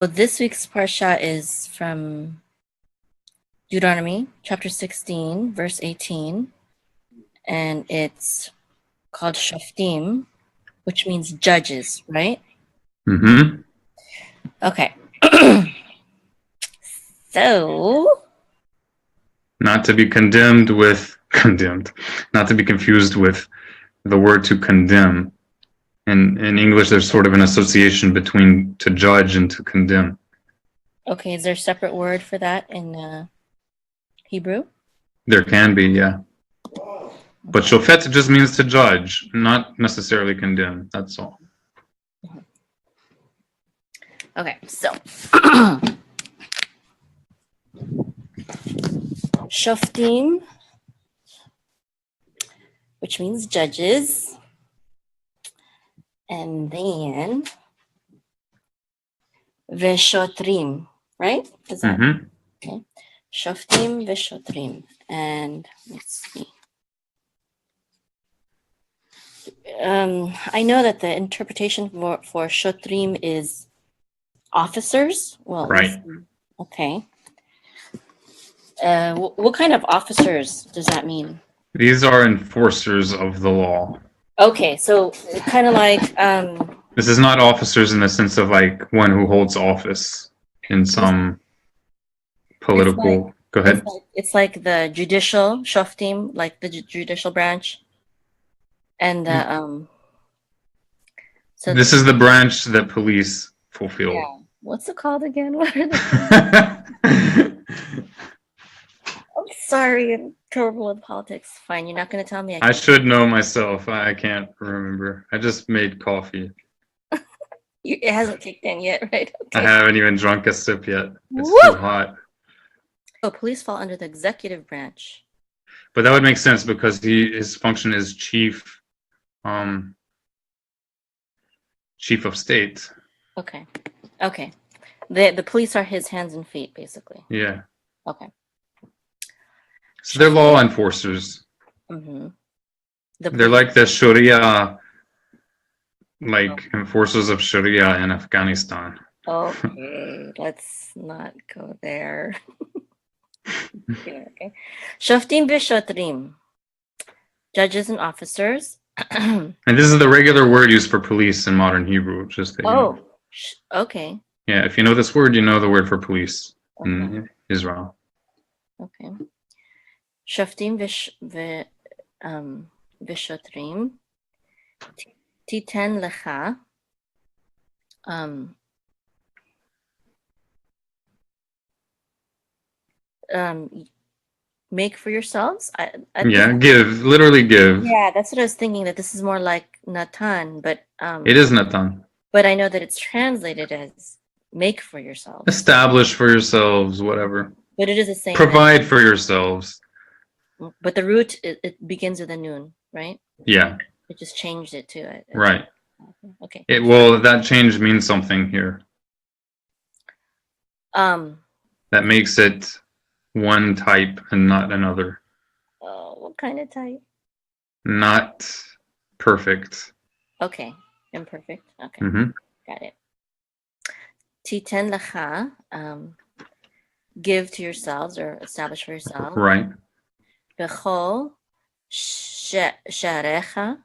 this week's parsha is from Deuteronomy chapter 16, verse 18, and it's called Shoftim, which means judges, right? Mm-hmm. Okay. So, Not to be not to be confused with the word to condemn. In English, there's sort of an association between to judge and to condemn. okay, is there a separate word for that in Hebrew? There can be, yeah. But shofet just means to judge, not necessarily condemn. That's all. Okay, so Shoftim, which means judges, and then Veshotrim, right? Is that okay? Shoftim Veshotrim, and let's see. I know that the interpretation for Shotrim is officers. Well, right. Okay. What kind of officers does that mean? These are enforcers of the law. Okay, so kind of like this is not officers in the sense of like one who holds office in some political. Go ahead. It's like the judicial Shoftim, like the judicial branch, and the So this is the branch that police fulfill. Yeah. What's it called again? What are they? I'm sorry, I'm terrible with politics. Fine, you're not going to tell me. I should know myself. I can't remember. I just made coffee. It hasn't kicked in yet, right? Okay. I haven't even drunk a sip yet. It's too hot. Oh, police fall under the executive branch. But that would make sense because his function is chief of state. Okay. Okay. The police are his hands and feet, basically. Yeah. Okay. So they're law enforcers. Mm-hmm. They're like the Sharia, like enforcers of Sharia in Afghanistan. Okay, let's not go there. Okay. Shoftim v'shotrim, judges and officers. And this is the regular word used for police in modern Hebrew. Just that okay. Yeah, if you know this word, you know the word for police in Israel. Okay. Shoftim v'shotrim titen lecha make for yourselves. Literally give. Yeah, that's what I was thinking, that this is more like Natan, but it is Natan. But I know that it's translated as make for yourselves. Establish for yourselves, whatever. But it is the same. Provide for yourselves. But the root, it begins with a noon, right? Yeah. It just changed it to it. Right. Okay. That change means something here. That makes it one type and not another. Oh, what kind of type? Not perfect. Okay. Imperfect. Okay. Mm-hmm. Got it. Titen lecha, give to yourselves or establish for yourselves. Right. Bechol sharecha,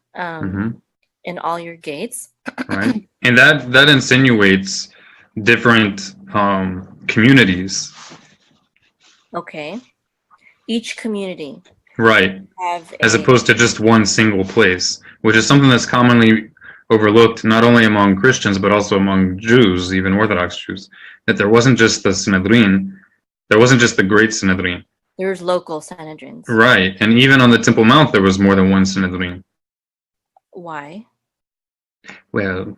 in all your gates. Right. And that insinuates different communities. Okay. Each community. Right. As opposed to just one single place, which is something that's commonly overlooked not only among Christians but also among Jews, even Orthodox Jews, that there wasn't just the Sanhedrin, there wasn't just the Great Sanhedrin. There's local Sanhedrins. Right, and even on the Temple Mount there was more than one Sanhedrin. Why? Well,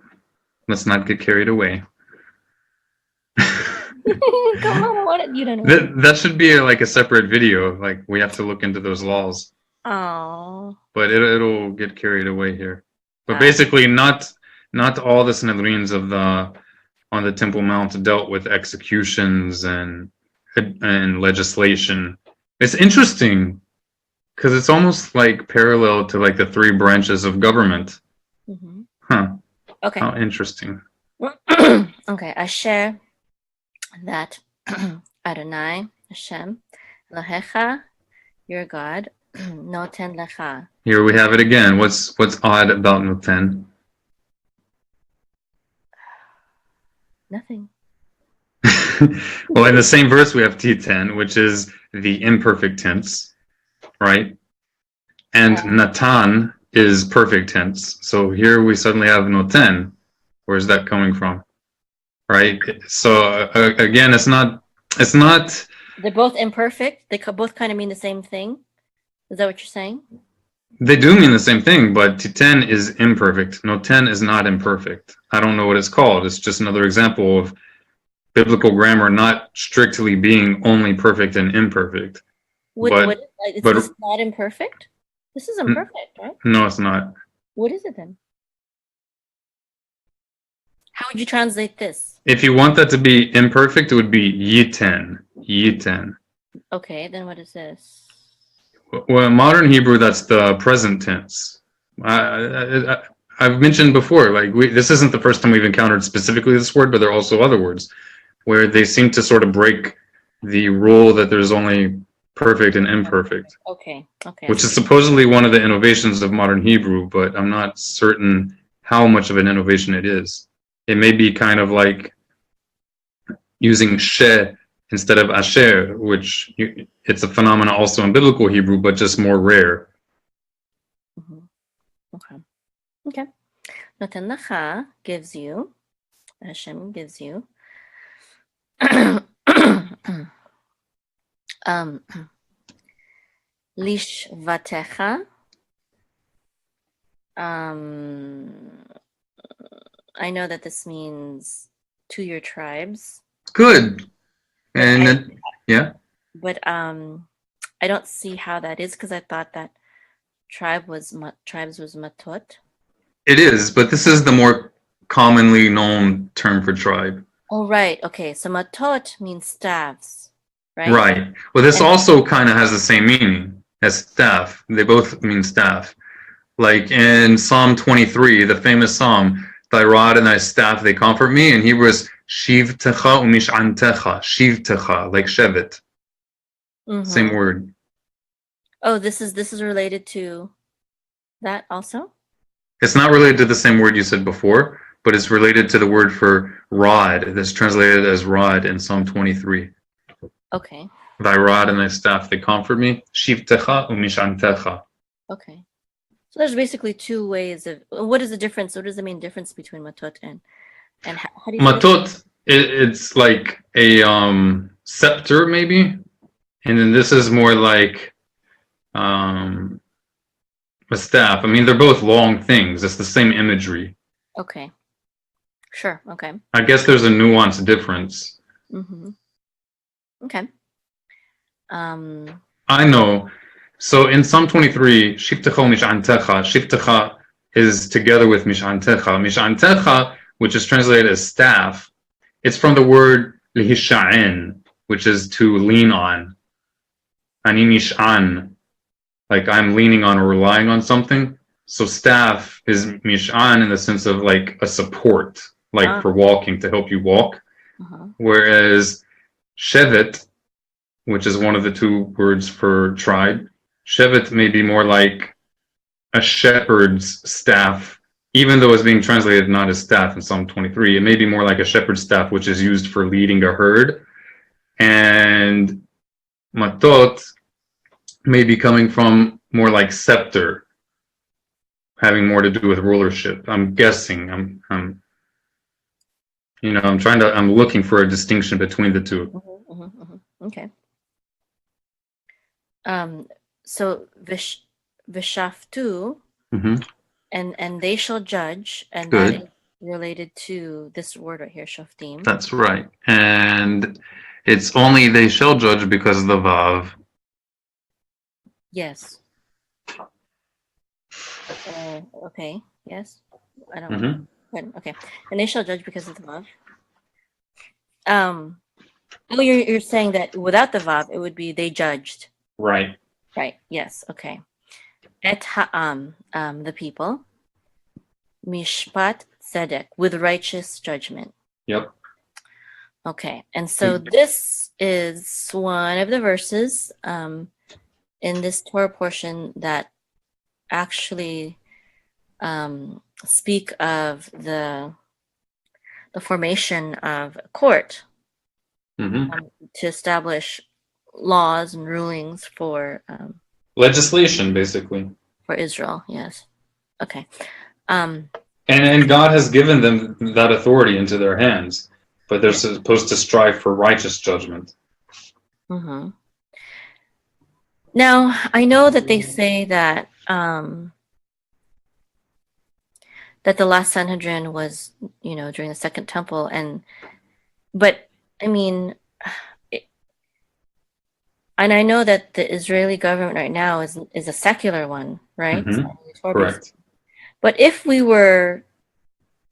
let's not get carried away. Come on, what? You don't know. That should be like a separate video. Like we have to look into those laws. Oh. But it'll get carried away here. But basically, not all the Sanhedrins on the Temple Mount dealt with executions and legislation. It's interesting because it's almost like parallel to like the three branches of government. Mm-hmm. Huh. Okay. How interesting. Okay. Asher that Adonai, Hashem, Elohecha, your God, noten lecha. Here we have it again. What's odd about noten? Nothing. Well, in the same verse we have T10, which is the imperfect tense, right? And Natan is perfect tense. So here we suddenly have noten. Where's that coming from? Right? So again, it's not. They're both imperfect. They both kind of mean the same thing. Is that what you're saying? They do mean the same thing, but T10 is imperfect. Noten is not imperfect. I don't know what it's called. It's just another example of biblical grammar not strictly being only perfect and imperfect. This is not imperfect? This is imperfect, right? No, it's not. What is it then? How would you translate this? If you want that to be imperfect, it would be yiten. Yiten. Okay, then what is this? Well, in modern Hebrew, that's the present tense. I've mentioned before, like this isn't the first time we've encountered specifically this word, but there are also other words where they seem to sort of break the rule that there's only perfect and imperfect. Okay. Which is supposedly one of the innovations of modern Hebrew, but I'm not certain how much of an innovation it is. It may be kind of like using she instead of asher, which it's a phenomenon also in biblical Hebrew, but just more rare. Okay. Noten lecha gives you, Hashem gives you, lishvatecha. I know that this means to your tribes. Good. And yeah. But I don't see how that is because I thought that tribes was matot. It is, but this is the more commonly known term for tribe. Oh, right. Okay. So matot means staffs, right? Right. Well, this also kind of has the same meaning as staff. They both mean staff. Like in Psalm 23, the famous psalm, thy rod and thy staff, they comfort me. In Hebrew is shivtecha umish'antecha, shivtecha, like shevet. Same word. Oh, this is related to that also? It's not related to the same word you said before, but it's related to the word for rod that's translated as rod in Psalm 23. Okay. Thy rod and thy staff, they comfort me. Shivtecha umish'antecha. Okay. So there's basically two ways of, what is the difference? What does the main difference between matot and how do you matot? It's like a scepter maybe, and then this is more like a staff. I mean, they're both long things. It's the same imagery. Okay. Sure. Okay. I guess there's a nuanced difference. Okay. I know. So in Psalm 23, Shiftecha Mish'antecha, Shiftecha is together with Mish'antecha. Mish'antecha, which is translated as staff, it's from the word Lihisha'en, which is to lean on. Ani Mish'an, like I'm leaning on or relying on something. So staff is Mish'an in the sense of like a support, like for walking, to help you walk. Whereas Shevet, which is one of the two words for tribe, Shevet may be more like a shepherd's staff, even though it's being translated not as staff in Psalm 23. It may be more like a shepherd's staff, which is used for leading a herd. And matot may be coming from more like scepter, having more to do with rulership. I'm guessing. I'm looking for a distinction between the two. Okay. So vishaftu, and they shall judge, and Good. that is related to this word right here, shoftim. That's right. And it's only they shall judge because of the vav. Yes. Okay. Yes. I don't know. Okay. And they shall judge because of the vav. You're saying that without the vav, it would be they judged. Right. Right. Yes. Okay. Et ha'am, the people. Mishpat tzedek, with righteous judgment. Yep. Okay, and so this is one of the verses in this Torah portion that actually speak of the formation of a court to establish laws and rulings for legislation, basically, for Israel. Yes. Okay. And God has given them that authority into their hands, but they're supposed to strive for righteous judgment. Mm-hmm. Now, I know that they say that that the last Sanhedrin was, during the Second Temple, but I mean, and I know that the Israeli government right now is a secular one, right? Correct. But if we were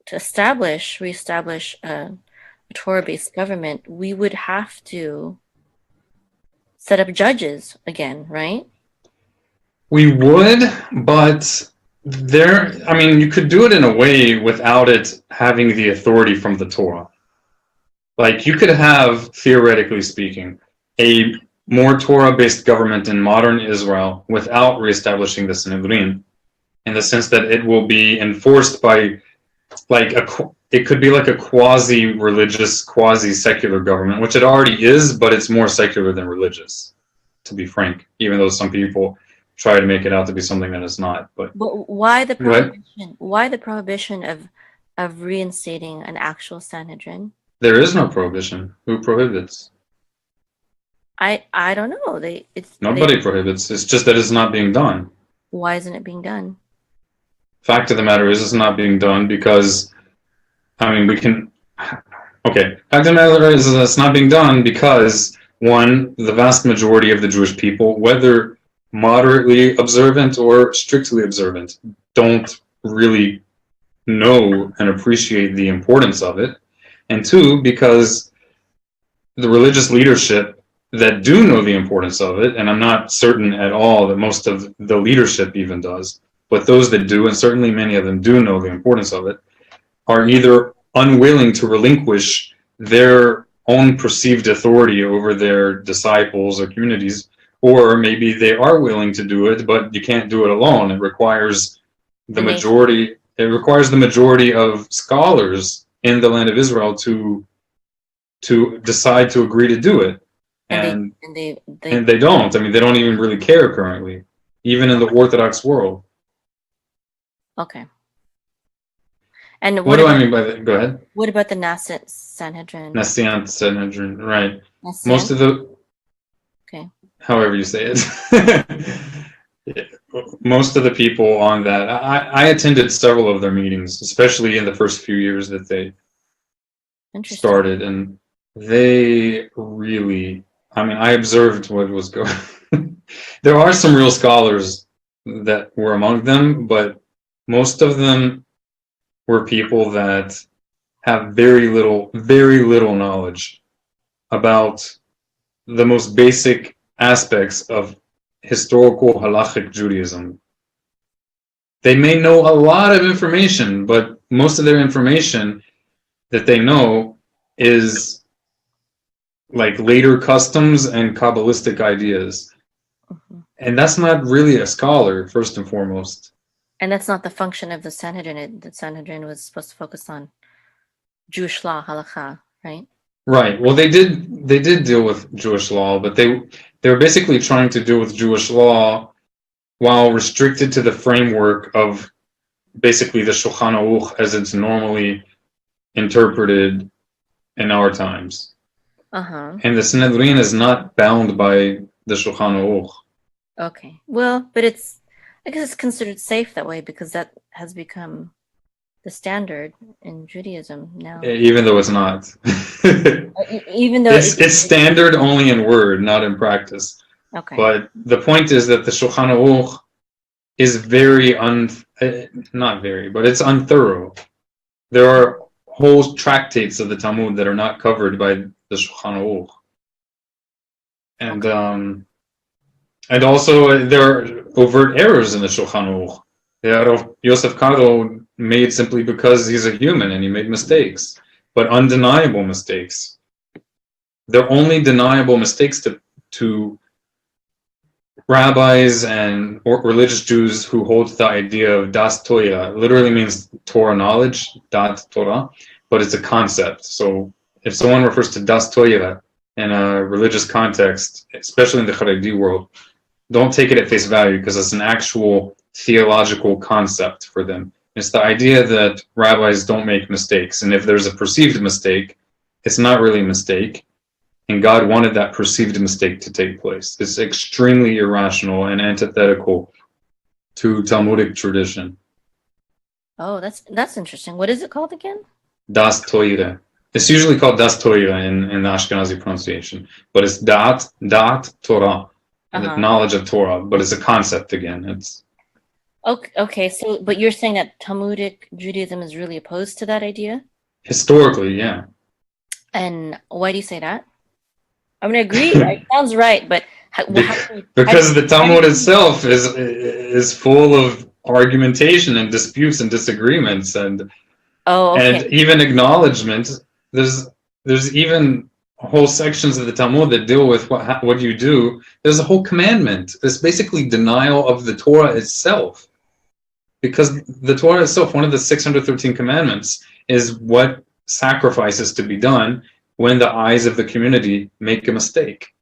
to reestablish a Torah-based government, we would have to set up judges again, right? We would, but you could do it in a way without it having the authority from the Torah. Like, you could have, theoretically speaking, a more Torah-based government in modern Israel without reestablishing the Sanhedrin, in the sense that it will be enforced by, it could be like a quasi-religious, quasi-secular government, which it already is, but it's more secular than religious, to be frank, even though some people try to make it out to be something that it's not. But why the prohibition? Why the prohibition of reinstating an actual Sanhedrin? There is no prohibition. Who prohibits? I don't know. Nobody prohibits. It's just that it's not being done. Why isn't it being done? Fact of the matter is, it's not being done because, fact of the matter is, it's not being done because, one, the vast majority of the Jewish people, whether moderately observant or strictly observant, don't really know and appreciate the importance of it. And two, because the religious leadership that do know the importance of it, and I'm not certain at all that most of the leadership even does, but those that do, and certainly many of them do know the importance of it, are either unwilling to relinquish their own perceived authority over their disciples or communities, or maybe they are willing to do it, but you can't do it alone. It requires the majority. It requires the majority of scholars in the land of Israel to decide to agree to do it, and they don't. They don't even really care currently, even in the Orthodox world. Okay. And what do I mean by that? Go ahead. What about the Nasiant Sanhedrin? Nasiant Sanhedrin, right? Most of the however you say it. Most of the people on that, I attended several of their meetings, especially in the first few years that they started, and they really, I observed what was going on. There are some real scholars that were among them, but most of them were people that have very little knowledge about the most basic aspects of historical halachic Judaism. They may know a lot of information, but most of their information that they know is like later customs and Kabbalistic ideas. And that's not really a scholar, first and foremost. And that's not the function of the Sanhedrin. The Sanhedrin was supposed to focus on Jewish law, halakha, right? Right. Well, they did deal with Jewish law, but they were basically trying to deal with Jewish law while restricted to the framework of basically the Shulchan Aruch as it's normally interpreted in our times. And the Sanhedrin is not bound by the Shulchan Aruch. Okay. Well, but I guess it's considered safe that way because that has become the standard in Judaism now. Even though it's not. Even though it's standard only in word, not in practice. Okay. But the point is that the Shulchan Aruch is but it's unthorough. There are whole tractates of the Talmud that are not covered by the Shulchan Aruch. And also there are overt errors in the Shulchan Aruch. Yosef Karo made simply because he's a human and he made mistakes, but undeniable mistakes. they're only deniable mistakes to rabbis and religious Jews who hold the idea of das Torah. Literally means Torah knowledge, dat Torah, but it's a concept. So if someone refers to das Torah in a religious context, especially in the Haredi world, don't take it at face value, because it's an actual theological concept for them. It's the idea that rabbis don't make mistakes, and if there's a perceived mistake, it's not really a mistake, and God wanted that perceived mistake to take place. It's extremely irrational and antithetical to Talmudic tradition. Oh, that's interesting. What is it called again? Das Torah. It's usually called das Torah in the Ashkenazi pronunciation, but it's dat Torah, and the knowledge of Torah, but it's a concept again. It's okay. So, but you're saying that Talmudic Judaism is really opposed to that idea? Historically, yeah. And why do you say that? I'm gonna agree. It sounds right, but because the Talmud itself is full of argumentation and disputes and disagreements and and even acknowledgement. There's even whole sections of the Talmud that deal with what you do. There's a whole commandment. It's basically denial of the Torah itself, because the Torah itself, one of the 613 commandments, is what sacrifices to be done when the eyes of the community make a mistake.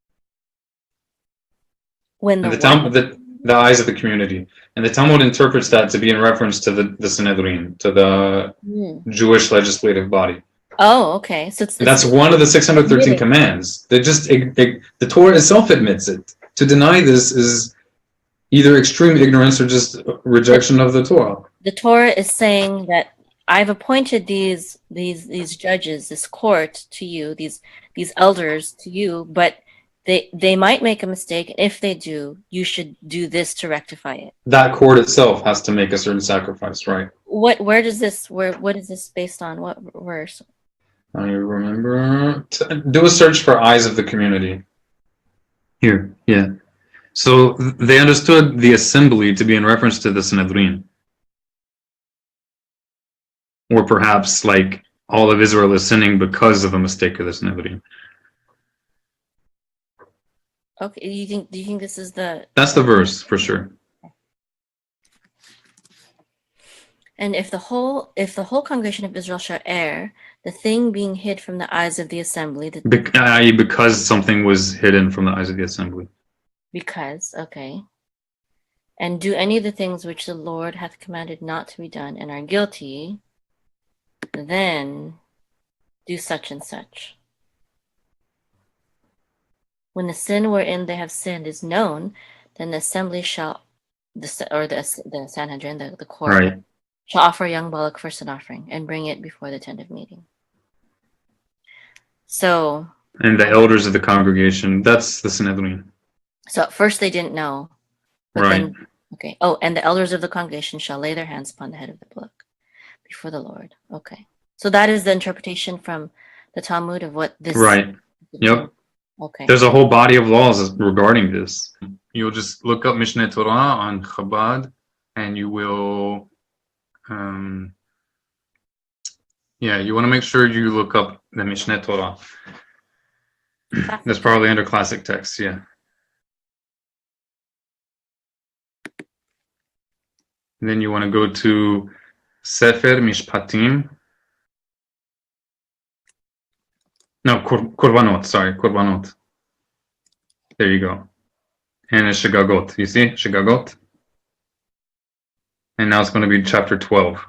When the eyes of the community, and the Talmud interprets that to be in reference to the Sanhedrin, to the Jewish legislative body. Oh, okay. So that's one of the 613 commands. They just the Torah itself admits it. To deny this is either extreme ignorance or just rejection of the Torah. The Torah is saying that I've appointed these judges, this court to you, these elders to you, but they might make a mistake. If they do, you should do this to rectify it. That court itself has to make a certain sacrifice, right? What is this based on? What verse? I remember. Do a search for eyes of the community. Here, yeah. So they understood the assembly to be in reference to the Sanhedrin. Or perhaps like all of Israel is sinning because of a mistake of the Sanhedrin. Okay, do you think this is That's the verse for sure. And if the whole congregation of Israel shall err, the thing being hid from the eyes of the assembly, because something was hidden from the eyes of the assembly. Because, okay. And do any of the things which the Lord hath commanded not to be done, and are guilty, then do such and such. When the sin wherein they have sinned is known, then the assembly shall, the Sanhedrin, the court, right, shall offer a young bullock for sin offering and bring it before the tent of meeting. So. And the elders of the congregation, that's the Sanhedrin. So at first they didn't know. Right. Then, okay. Oh, and the elders of the congregation shall lay their hands upon the head of the bullock before the Lord. Okay. So that is the interpretation from the Talmud of what this. Right. Yep. Okay. There's a whole body of laws regarding this. You'll just look up Mishneh Torah on Chabad, and you will, you want to make sure you look up the Mishneh Torah. That's probably under classic texts, yeah. And then you want to go to Sefer Mishpatim. No, Korbanot. There you go. And it's Shegagot. You see? Shegagot. And now it's going to be chapter 12.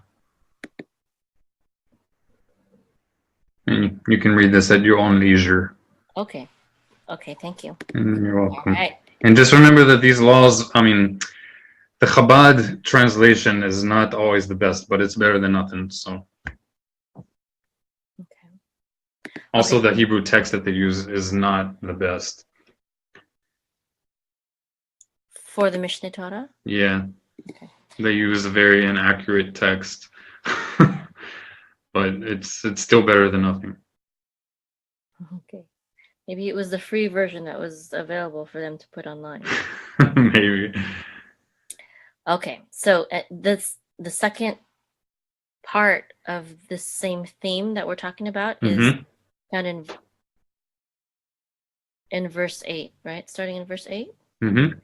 And you can read this at your own leisure. Okay, thank you. And you're welcome. All right. And just remember that these laws, the Chabad translation is not always the best, but it's better than nothing, so. Also, the Hebrew text that they use is not the best. For the Mishneh Torah? Yeah. Okay. They use a very inaccurate text. But it's still better than nothing. Okay. Maybe it was the free version that was available for them to put online. Maybe. Okay. So the second part of this same theme that we're talking about is found in in verse 8, right? Starting in verse 8? Mm-hmm.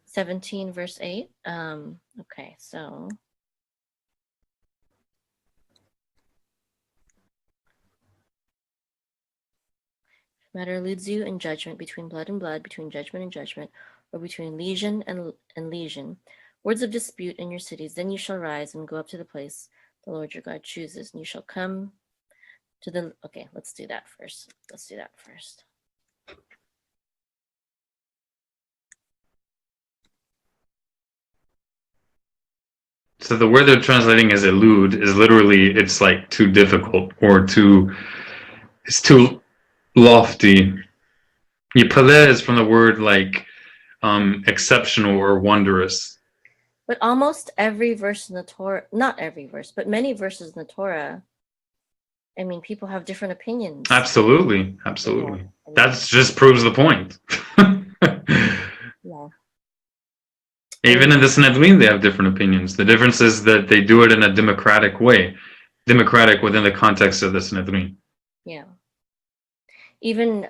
17 verse 8. Okay, so matter eludes you in judgment, between blood and blood, between judgment and judgment, or between legion and legion, words of dispute in your cities, then you shall rise and go up to the place the Lord your God chooses, and you shall come to the... Okay, let's do that first. So the word they're translating as elude is literally, it's like too difficult or it's too lofty. Yipaleh is from the word like exceptional or wondrous. But almost every verse in the Torah, not every verse, but many verses in the Torah, I mean, people have different opinions. Absolutely. That just proves the point. Yeah. Even in the Sanhedrin, they have different opinions. The difference is that they do it in a democratic way, democratic within the context of the Sanhedrin. Yeah. Even,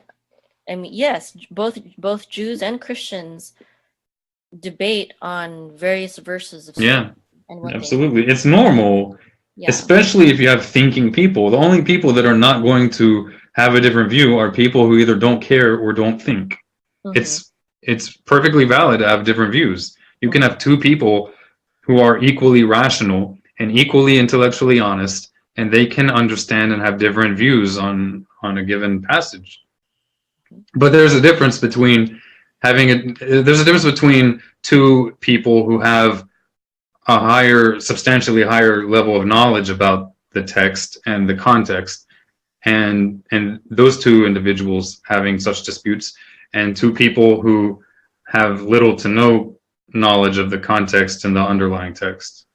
I mean, yes, both Jews and Christians debate on various verses of Scripture. Yeah, absolutely. It's normal, especially if you have thinking people. The only people that are not going to have a different view are people who either don't care or don't think. Mm-hmm. It's perfectly valid to have different views. You can have two people who are equally rational and equally intellectually honest, and they can understand and have different views on a given passage. But there's a difference between two people who have a substantially higher level of knowledge about the text and the context, and those two individuals having such disputes, and two people who have little to no knowledge of the context and the underlying text.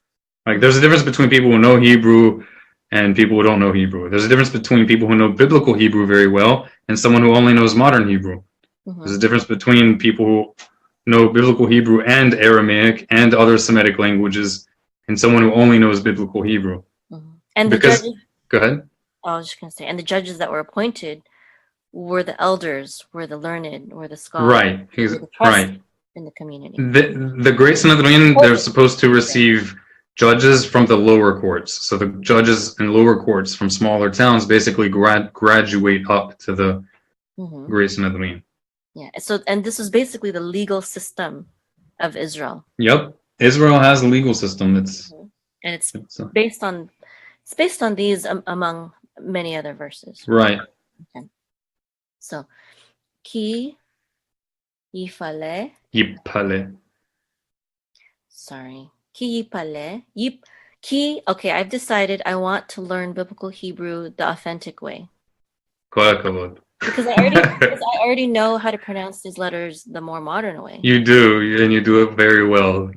Like, there's a difference between people who know Hebrew and people who don't know Hebrew. There's a difference between people who know biblical Hebrew very well and someone who only knows modern Hebrew. Mm-hmm. There's a difference between people who know biblical Hebrew and Aramaic and other Semitic languages and someone who only knows biblical Hebrew. Mm-hmm. And because, the judges... Go ahead. I was just going to say, and the judges that were appointed were the elders, were the learned, were the scholars. Right. Right. In the community. The Great Sanhedrin, they're supposed to receive judges from the lower courts. So the judges in lower courts from smaller towns basically graduate up to the mm-hmm. Great Sanhedrin. Yeah. So, and this is basically the legal system of Israel. Yep. Israel has a legal system. It's mm-hmm. And it's based on these among many other verses. Right. Okay. So, ki yifale. Sorry. Ki yipale. Okay, I've decided I want to learn biblical Hebrew the authentic way. Because I already know how to pronounce these letters the more modern way. You do, and you do it very well.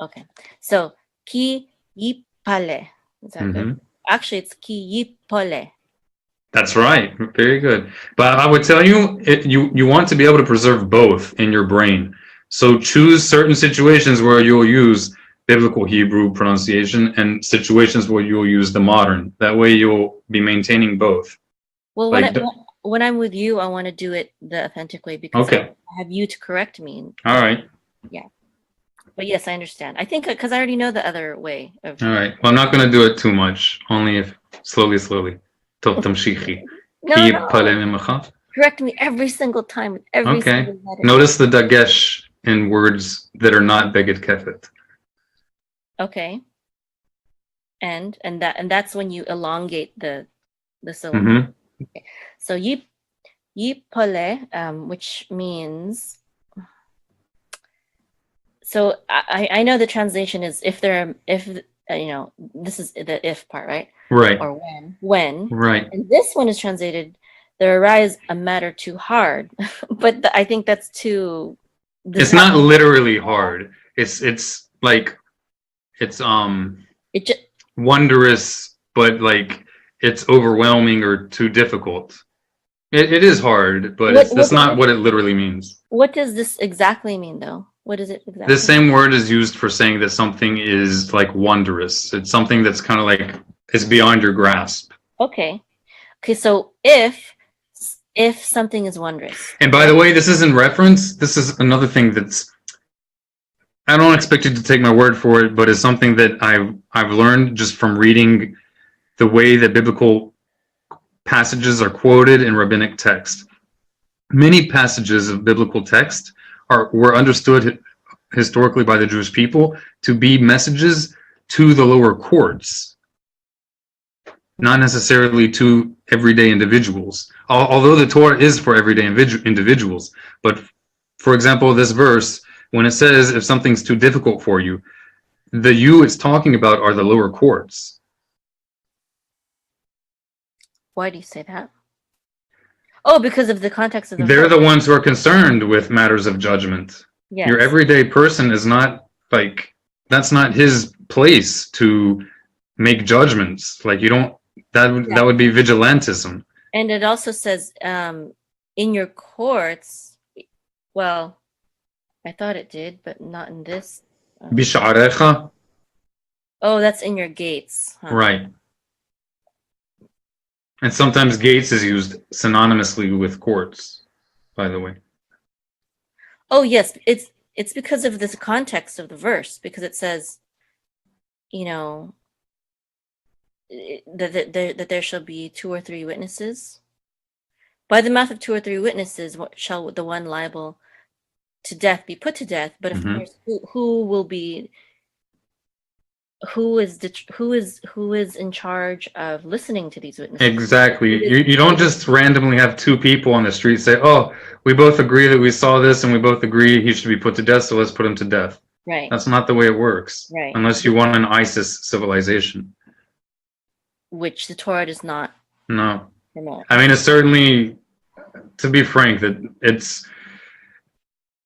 Okay. So, ki yipale. Is that mm-hmm. good? Actually, it's ki yipole. That's right. Very good. But I would tell you, you want to be able to preserve both in your brain. So choose certain situations where you'll use biblical Hebrew pronunciation and situations where you'll use the modern. That way you'll be maintaining both. Well, when I'm with you, I want to do it the authentic way because I have you to correct me. All right. Yeah. But yes, I understand. I think because I already know the other way. All right. Well, I'm not going to do it too much. Only if slowly. No. Correct me every single time with every single letter. Notice the dagesh in words that are not beged kefet. Okay. And that's when you elongate the syllable. Mm-hmm. Okay. So yipole, which means, so I know the translation is if this is the if part, right? Right. Or when. Right. And this one is translated, there arise a matter too hard. But I think that's too... It's not literally hard. It's like, it's wondrous, but like it's overwhelming or too difficult. It is hard, but that's not what it literally means. What does this exactly mean, though? What is it exactly? The same word is used for saying that something is like wondrous. It's something that's kind of like, it's beyond your grasp. Okay. So if If something is wondrous. And by the way, this is in reference. This is another thing that's, I don't expect you to take my word for it, but it's something that I've learned just from reading the way that biblical passages are quoted in rabbinic text. Many passages of biblical text were understood historically by the Jewish people to be messages to the lower courts, not necessarily to everyday individuals. Although the Torah is for everyday individuals, but for example, this verse, when it says if something's too difficult for you, the you it's talking about are the lower courts. Why do you say that? Oh, because of the context of the They're the ones who are concerned with matters of judgment. Yes. Your everyday person is not like, that's not his place to make judgments. Like you don't, that would be vigilantism. And it also says in your courts, well, I thought it did, but not in this. Bish'arecha. Oh, that's in your gates. Huh? Right. And sometimes gates is used synonymously with courts, by the way. Oh, yes. It's because of this context of the verse, because it says, you know, that there shall be 2 or 3 witnesses. By the mouth of 2 or 3 witnesses shall the one liable to death be put to death. But of course, who is in charge of listening to these witnesses? Exactly. You don't just randomly have 2 people on the street say, oh, we both agree that we saw this and we both agree he should be put to death, so let's put him to death. Right. That's not the way it works. Right. Unless you want an ISIS civilization. Which the Torah does not promote. I mean, it's certainly, to be frank, that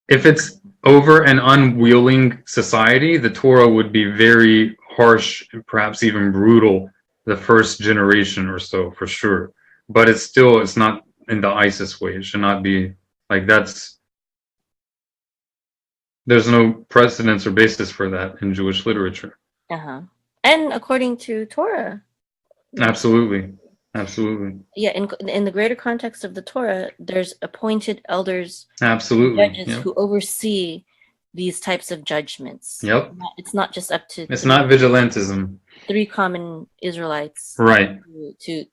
if it's over an unwilling society, the Torah would be very harsh, perhaps even brutal, the first generation or so, for sure. But it's not in the ISIS way. It should not be like there's no precedence or basis for that in Jewish literature. And according to Torah. Absolutely. Yeah, in the greater context of the Torah, there's appointed elders, judges who oversee these types of judgments. Yep. It's not just up to. It's not vigilantism. 3 common Israelites. Right. To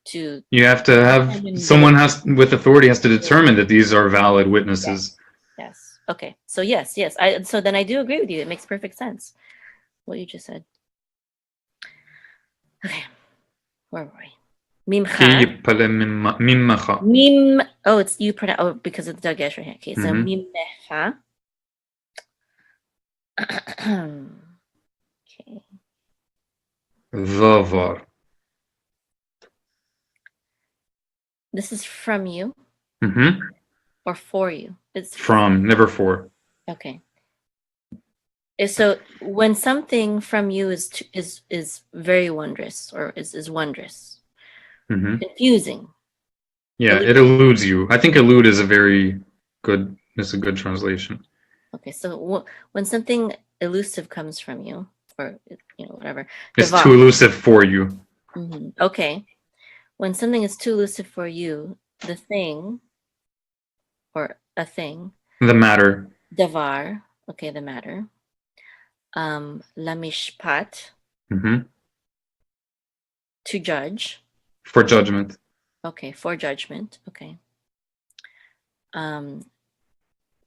you have to have someone with authority has to determine that these are valid witnesses. Yes. Okay. So yes. So then I do agree with you. It makes perfect sense what you just said. Okay. Where were we? Mimcha. Oh, it's you pronounce. Oh, because of the dagesh right here. Okay, so mimcha. Okay. Vavar. This is from you. Or for you. It's from, never for. Okay. So when something from you is very wondrous or is wondrous. Confusing. Yeah, it eludes you. I think elude is a good translation. Okay, so when something elusive comes from you, or whatever, it's too elusive for you. Okay, when something is too elusive for you, the thing, or a thing, the matter, davar. Okay, the matter. Lamishpat. To judge. For judgment. Okay, for judgment. Okay.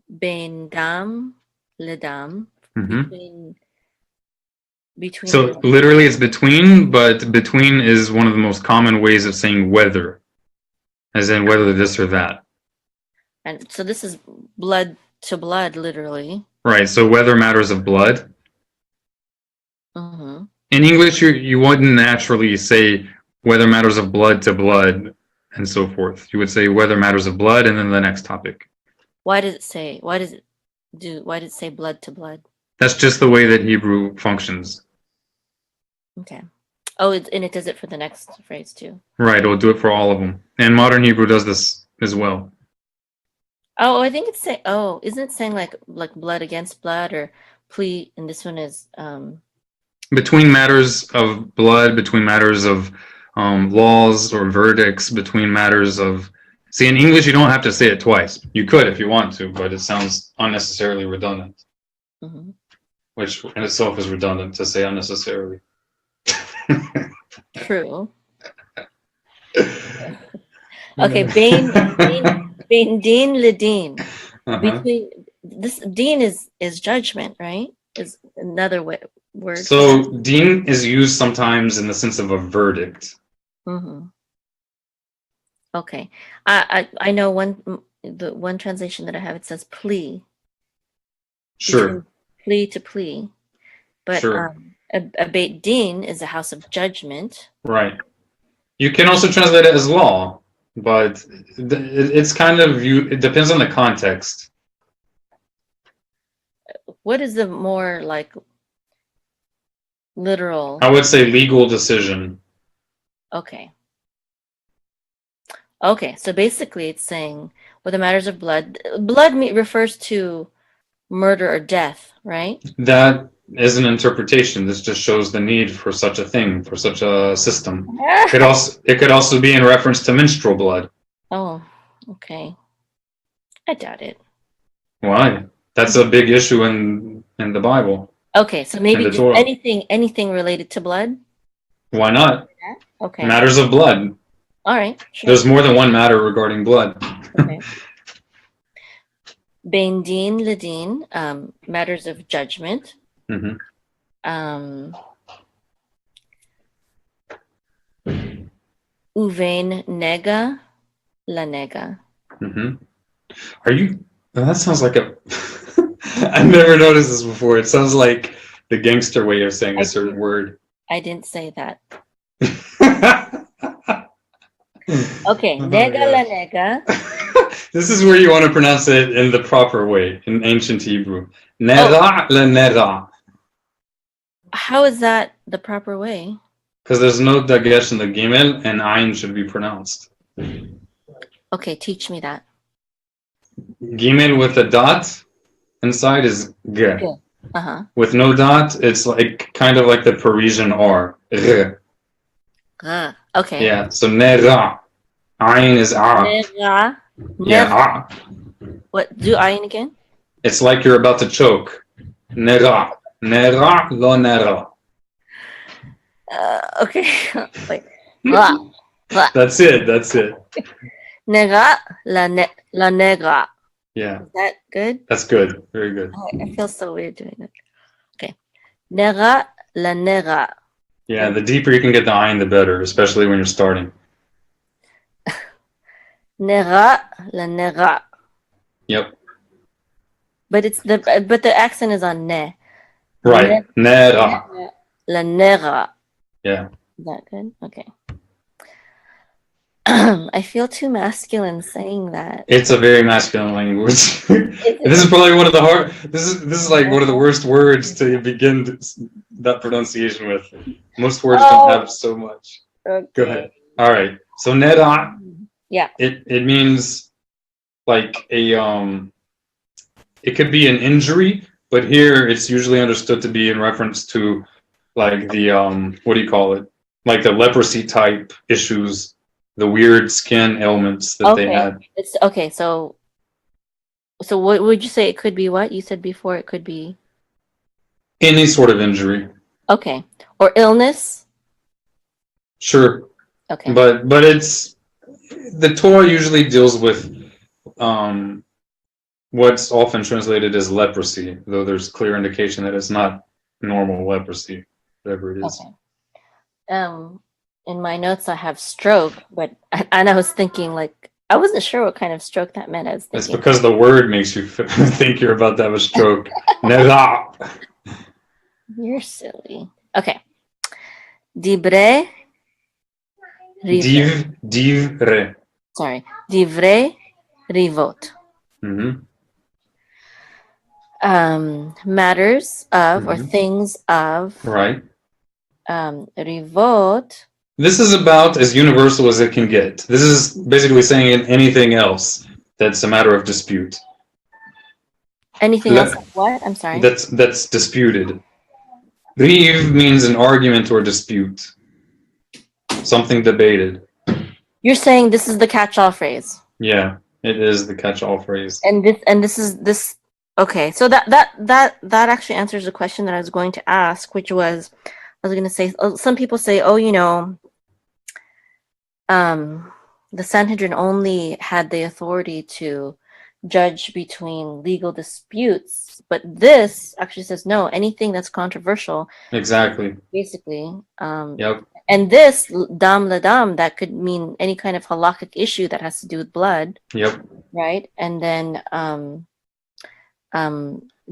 Ben dam ledam. Between. So literally it's between, but between is one of the most common ways of saying whether, as in whether this or that. And so this is blood to blood, literally. Right. So whether matters of blood. In English, you wouldn't naturally say whether matters of blood to blood and so forth. You would say whether matters of blood and then the next topic. Why does it say blood to blood? That's just the way that Hebrew functions. Okay. Oh, and it does it for the next phrase too. Right. It'll do it for all of them. And modern Hebrew does this as well. Oh, I think it's isn't it saying like blood against blood or plea? And this one is between matters of blood, between matters of laws or verdicts, between matters of See, in English, you don't have to say it twice. You could if you want to, but it sounds unnecessarily redundant. Mm-hmm. Which in itself is redundant to say unnecessarily. True. Okay, Bain Din Ledin. Between this Din is judgment, right? Is another word. So Din is used sometimes in the sense of a verdict. Mm-hmm. Okay, I know the one translation that I have, it says plea. Sure. Plea to plea, but sure. A Beit Din is a house of judgment. Right. You can also translate it as law, but it's kind of it depends on the context. What is the more like literal? I would say legal decision. Okay. Okay, so basically it's saying with the matters of blood refers to murder or death, right? That is an interpretation. This just shows the need for such a thing, for such a system. It could also be in reference to menstrual blood. Oh, okay. I doubt it. Why? That's a big issue in the Bible. Okay, so maybe just anything related to blood? Why not? Okay. Matters of blood. All right. Sure. There's more than one matter regarding blood. Okay. Bain Din Ledin, matters of judgment. Mm-hmm. Uvein Nega La Nega. Mm-hmm. Are you? That sounds like a. I've never noticed this before. It sounds like the gangster way of saying a certain word. I didn't say that. Okay, Nega La Nega. This is where you want to pronounce it in the proper way, in ancient Hebrew. Nera La Nera. How is that the proper way? Because there's no dagesh in the gimel, and ayin should be pronounced. Okay, teach me that. Gimel with a dot inside is g. Uh-huh. With no dot, it's like kind of like the Parisian R. Okay. Yeah, so nera. Ayin is a. Nera. Yeah, What? Do ayin again? It's like you're about to choke. Nera. Nera lo nera. Okay. Wait. That's it. Nera la negra. Yeah. Is that good? That's good. Very good. I feel so weird doing that. Okay. Nera la nera. Yeah, the deeper you can get the ayin, the better, especially when you're starting. Nera la nera. Yep. But the accent is on ne. Right. Nera. La nera. Yeah. Is that good? Okay. I feel too masculine saying that. It's a very masculine language. This is probably one of the hard. This is like one of the worst words to begin that pronunciation with. Most words don't have so much. Okay. Go ahead. All right. So nera. Yeah. It means like a It could be an injury, but here it's usually understood to be in reference to like the what do you call it? Like the leprosy type issues. The weird skin ailments that they had. It's okay. So what would you say it could be? What you said before, it could be any sort of injury. Okay, or illness. Sure. Okay. But it's the Torah usually deals with what's often translated as leprosy, though there's clear indication that it's not normal leprosy, whatever it is. Okay. In my notes, I have stroke, and I was thinking like I wasn't sure what kind of stroke that meant. I was thinking it's because the word makes you think you're about to have a stroke. You're silly. Okay. Divrei Divrei. Sorry. Divrei rivot. Mm-hmm. Matters of or things of. Right. Rivot. This is about as universal as it can get. This is basically saying anything else that's a matter of dispute. Anything else like what? I'm sorry. That's disputed. Riv means an argument or dispute. Something debated. You're saying this is the catch-all phrase. Yeah, it is the catch-all phrase. And this is this. Okay, so that actually answers the question that I was going to ask, which was, I was going to say, some people say, oh, the Sanhedrin only had the authority to judge between legal disputes, but this actually says no, anything that's controversial. Exactly. Basically. Yep. And this dam ladam, that could mean any kind of halakhic issue that has to do with blood. Yep. Right. And then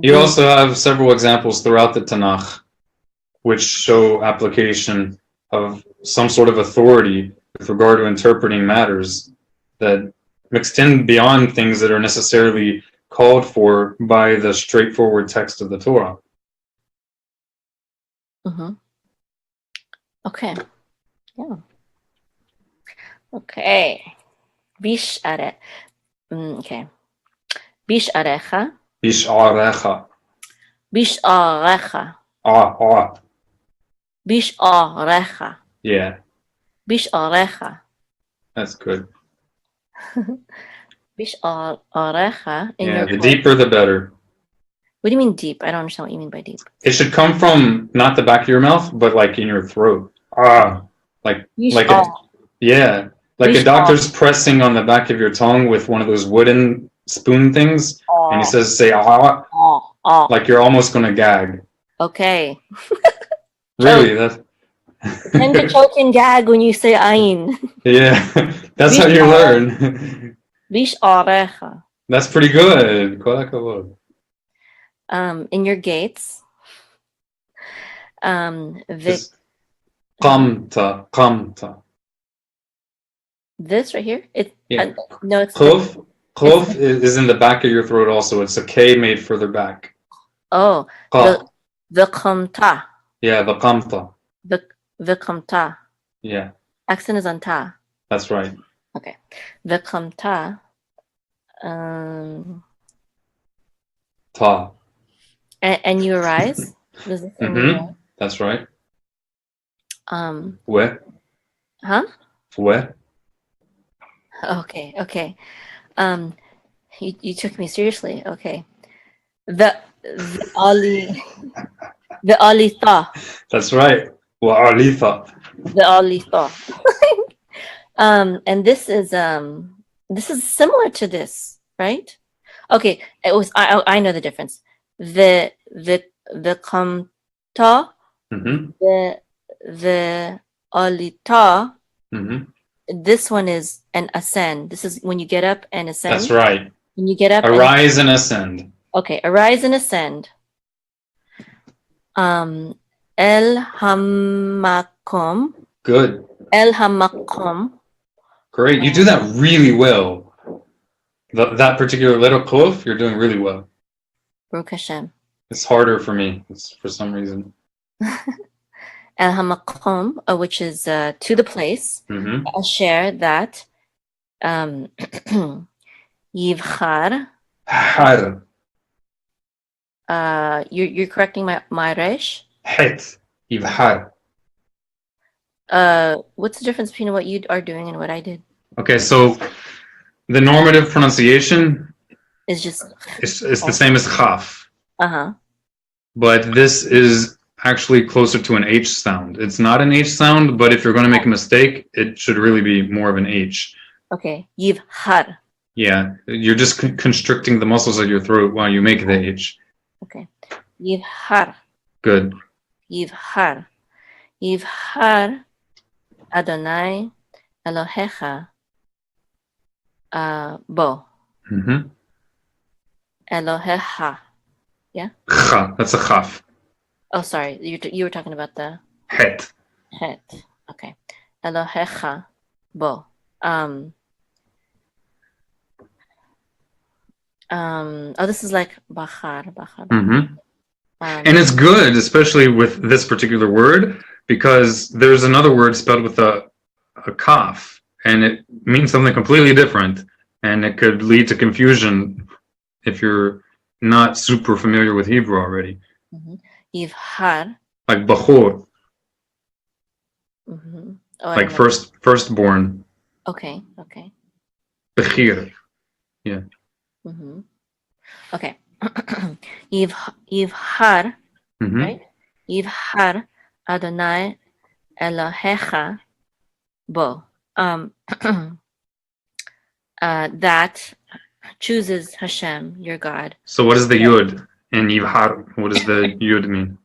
you also have several examples throughout the Tanakh which show application of some sort of authority with regard to interpreting matters that extend beyond things that are necessarily called for by the straightforward text of the Torah. Mm-hmm. Okay. Yeah. Okay. Bish'are. Okay. Bish'arecha. Bish'arecha. Bish'arecha. Bish'arecha. Yeah. Bish'arecha. That's good. Bish'arecha. Yeah, the deeper the better. What do you mean deep? I don't understand what you mean by deep. It should come from not the back of your mouth, but like in your throat. Like yeah. Like a doctor's pressing on the back of your tongue with one of those wooden spoon things, and he says, say like you're almost gonna gag. Okay. Really, that's tend to choke and gag when you say ayin. Yeah, that's how you learn. Bish'arecha. That's pretty good. In your gates. Qamta. This right here? No, it's Khuf is in the back of your throat also. It's a K made further back. Oh, the qamta. Yeah, the qamta. The qamta. Yeah. Accent is on ta. That's right. Okay. The qamta. Ta. And you arise? That's right. Where? Huh? Where? Okay. You took me seriously. Okay. The Alitha. That's right. Alitha. The Alitha. And this is similar to this, right? Okay, it was I know the difference. The Kamta, the Alita. This one is an ascend. This is when you get up and ascend. That's right. When you get up, arise and ascend. Okay, arise and ascend. El Hamakom. Good. El Hamakom. Great, you do that really well. That particular little kluf, you're doing really well. Baruch Hashem. It's harder for me, for some reason. El Hamakom, which is to the place. I'll share that. Yivchar. Har. You're correcting my resh? Het. Yivchar. What's the difference between what you are doing and what I did? Okay, so the normative pronunciation is just it's the same as chaf. Uh-huh. But this is actually closer to an H sound. It's not an H sound, but if you're going to make a mistake, it should really be more of an H. Okay. Yivchar. Yeah, you're just constricting the muscles of your throat while you make the H. Okay. Yivchar. Good. Yivchar. Yivchar Adonai Elohecha bo. Elohecha. Yeah? Cha. That's a chaf. Oh, sorry. You were talking about the het. Het. Okay. Elohecha bo. This is like bachar. And it's good, especially with this particular word, because there's another word spelled with a kaf, and it means something completely different, and it could lead to confusion if you're not super familiar with Hebrew already. Yivchar. Like bachor. Like firstborn. Okay. Bechir. Yeah. Mm-hmm. Okay. Yivhar, right? Yivhar Adonai Elohecha bo. That chooses Hashem, your God. So what is the yud in Yivhar? What does the yud mean?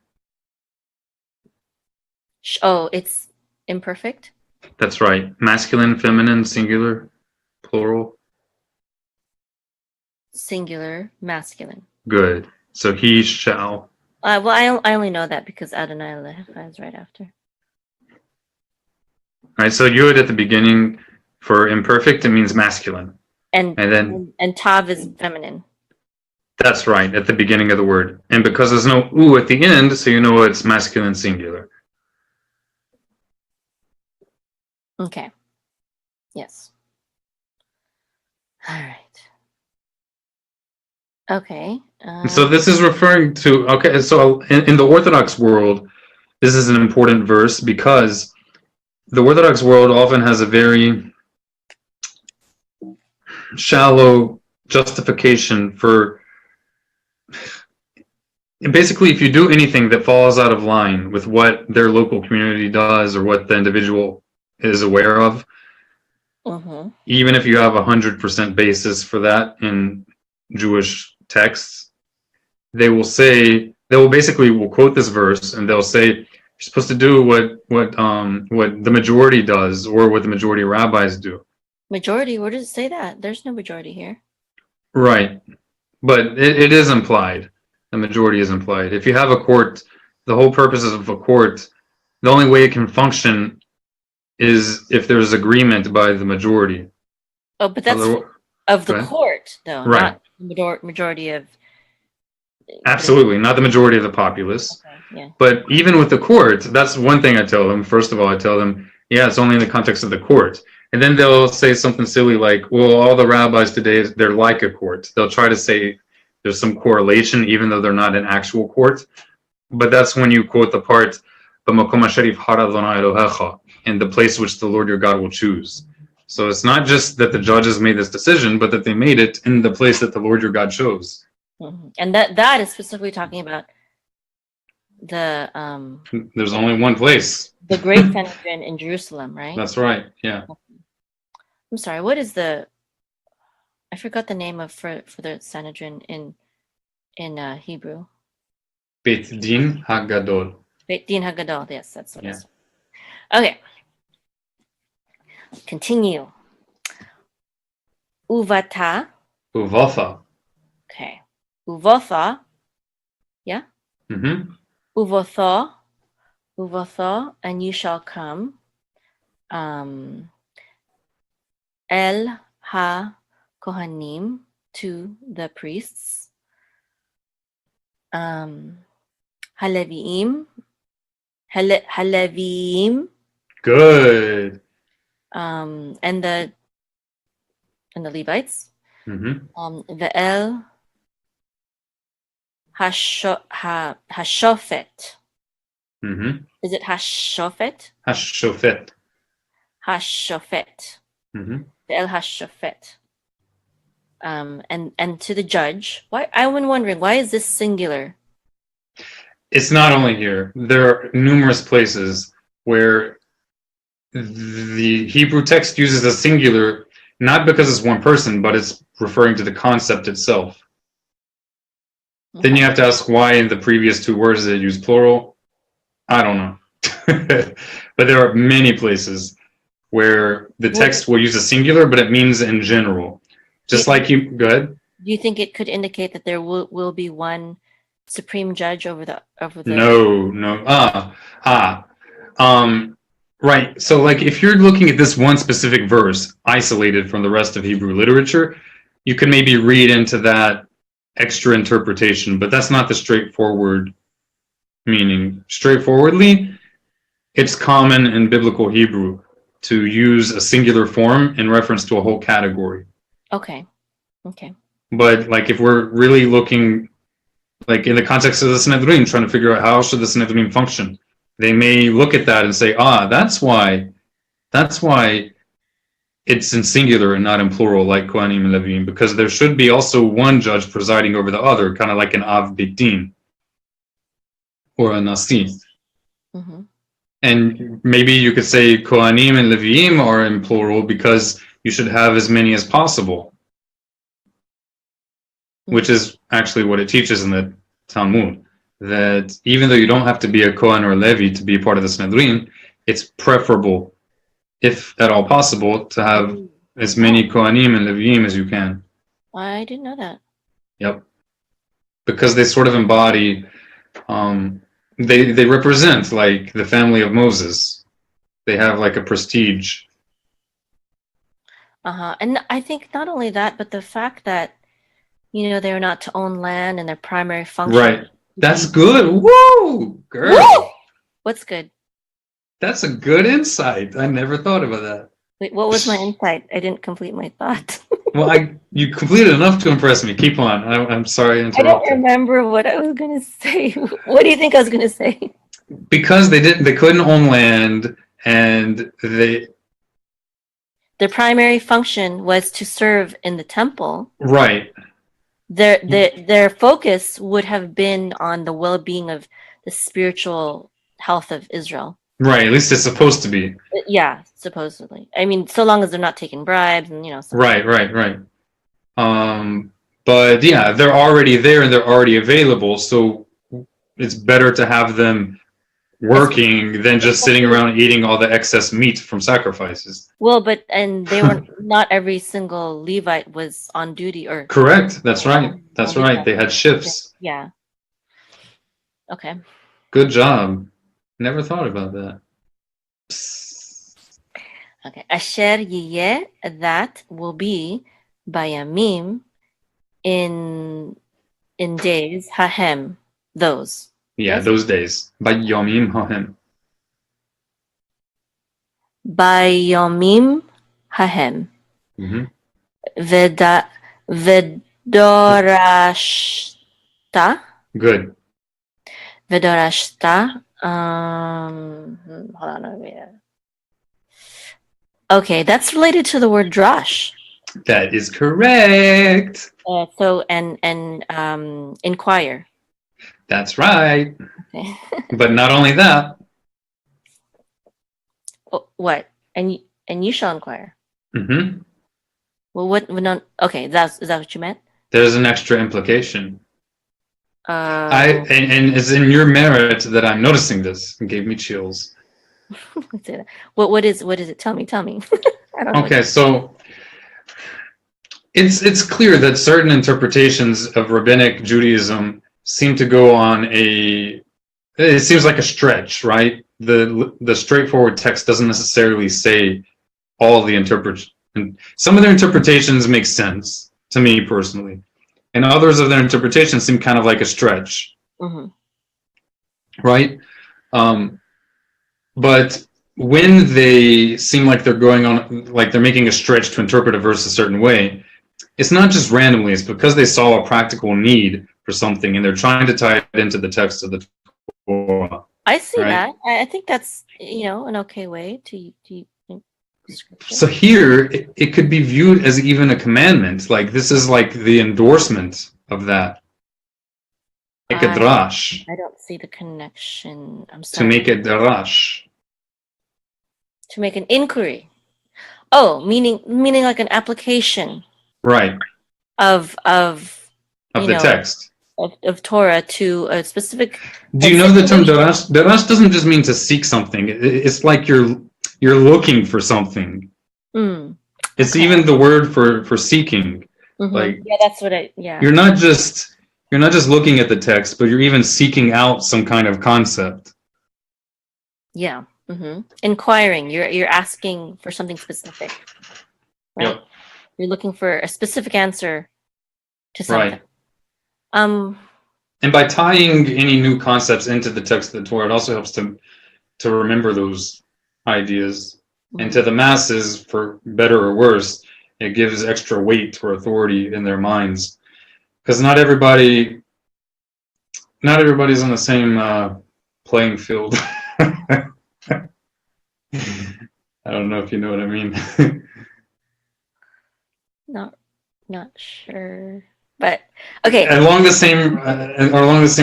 Oh, it's imperfect? That's right. Masculine, feminine, singular, plural. Singular, masculine. Good. So he shall. Well, I only know that because Adonai Elohecha is right after. All right. So yud at the beginning for imperfect, it means masculine. And then tav is feminine. That's right, at the beginning of the word. And because there's no u at the end, so you know it's masculine singular. Okay. Yes. All right. Okay. So this is referring to, okay, so in the Orthodox world, this is an important verse because the Orthodox world often has a very shallow justification for, basically, if you do anything that falls out of line with what their local community does or what the individual is aware of, even if you have 100% basis for that in Jewish texts, they will quote this verse and they'll say you're supposed to do what the majority does or what the majority of rabbis do. Majority? Where does it say that? There's no majority here. Right, but it is implied. The majority is implied. If you have a court, the whole purpose of a court, the only way it can function is if there's agreement by the majority. Oh, but that's of the court, though, right? Not majority of. Absolutely, not the majority of the populace. Okay, yeah. But even with the court, that's one thing I tell them. First of all, I tell them, yeah, it's only in the context of the court. And then they'll say something silly like, well, all the rabbis today, they're like a court. They'll try to say there's some correlation, even though they're not an actual court. But that's when you quote the part, in the place which the Lord your God will choose. So it's not just that the judges made this decision, but that they made it in the place that the Lord your God chose. Mm-hmm. And that is specifically talking about the there's only one place, the Great Sanhedrin in Jerusalem, right? That's right. Yeah. I'm sorry, what is I forgot the name for the Sanhedrin in Hebrew. Beit Din HaGadol. Beit Din HaGadol, yes, that's what it is. Okay. Continue. Uvata. Uvatha. Okay. Uvotha. Yeah? Mm-hmm. Uvotha, and you shall come. El ha-kohanim, to the priests. Haleviim. Good. And the Levites. Mm-hmm. Ve'el Hashofet. Mm-hmm. Is it Hashofet? Hashofet. Hashofet. Mm-hmm. Ve'el Hashofet. And to the judge. Why? I've been wondering, why is this singular? It's not only here. There are numerous places where the Hebrew text uses a singular, not because it's one person, but it's referring to the concept itself. Okay. Then you have to ask why in the previous two words they use plural. I don't know. But there are many places where the text will use a singular, but it means in general. Just like you, go ahead. Do you think it could indicate that there will be one supreme judge over the? No. Right. So, like, if you're looking at this one specific verse isolated from the rest of Hebrew literature, you can maybe read into that extra interpretation, but that's not the straightforward meaning. Straightforwardly, it's common in biblical Hebrew to use a singular form in reference to a whole category. Okay. But, like, if we're really looking, like, in the context of the Sanhedrin, trying to figure out how should the Sanhedrin function, they may look at that and say, that's why it's in singular and not in plural like Kohanim and Levim, because there should be also one judge presiding over the other, kind of like an Av Beit Din or a Nasi. Mm-hmm. And maybe you could say Kohanim and Levim are in plural because you should have as many as possible, which is actually what it teaches in the Talmud, that even though you don't have to be a Kohen or a Levi to be a part of the Sanhedrin, it's preferable, if at all possible, to have as many Kohanim and Leviim as you can. I didn't know that. Yep. Because they sort of embody, they represent like the family of Moses. They have like a prestige. And I think not only that, but the fact that, they're not to own land and their primary function. Right. That's good. Woo! Girl. Woo! What's good? That's a good insight. I never thought about that. Wait, what was my insight? I didn't complete my thought. Well, you completed enough to impress me. Keep on. I'm sorry to interrupt. I don't remember what I was going to say. What do you think I was going to say? Because they couldn't own land, and their primary function was to serve in the temple. Right. Their focus would have been on the well-being of the spiritual health of Israel. Right, at least it's supposed to be. Yeah, supposedly. I mean, so long as they're not taking bribes and Right. But yeah, they're already there and they're already available, so it's better to have them working than just sitting around eating all the excess meat from sacrifices. Well, and they were not every single Levite was on duty or. Correct. That's right. That's right. They had shifts. Yeah. Okay. Good job. Never thought about that. Okay. Asher yiyeh, that will be bayamim in days, hahem, those. Yeah, yes? Those days. Bayomim hahem. Bayomim hahem. Mm-hmm. Vedorashta. Good. Vedorashta. Hold on. Okay, that's related to the word drash. That is correct. Inquire. That's right. Okay. But not only that. What? And you shall inquire. Mm-hmm. Well, what? No, okay, is that what you meant? There's an extra implication. And it's in your merit that I'm noticing this. It gave me chills. What is it? Tell me. I don't know. Okay, so it's clear that certain interpretations of rabbinic Judaism seem to go on it seems like a stretch, right? The straightforward text doesn't necessarily say all the some of their interpretations make sense to me personally. And others of their interpretations seem kind of like a stretch. Mm-hmm. Right? But when they seem like they're going on, like they're making a stretch to interpret a verse a certain way, it's not just randomly. It's because they saw a practical need for something and they're trying to tie it into the text of the Torah. I see that. I think that's, an okay way to So here, it could be viewed as even a commandment. Like this is like the endorsement of that. Make a drash. I don't see the connection. I'm To sorry. make a drash. To make an inquiry. Oh, meaning like an application. Right. Of the text. Of Torah to a specific. Do you know the term darash? Darash doesn't just mean to seek something. It's like you're looking for something. It's even the word for seeking. Mm-hmm. Like that's what yeah. You're not just looking at the text, but you're even seeking out some kind of concept. Yeah. Mm-hmm. Inquiring. You're asking for something specific. Right? Yep. You're looking for a specific answer to something. Right. And by tying any new concepts into the text of the Torah, it also helps to remember those ideas. Mm-hmm. And to the masses, for better or worse, it gives extra weight or authority in their minds. Because not everybody's on the same playing field. I don't know if you know what I mean. Not sure. But okay. Along the same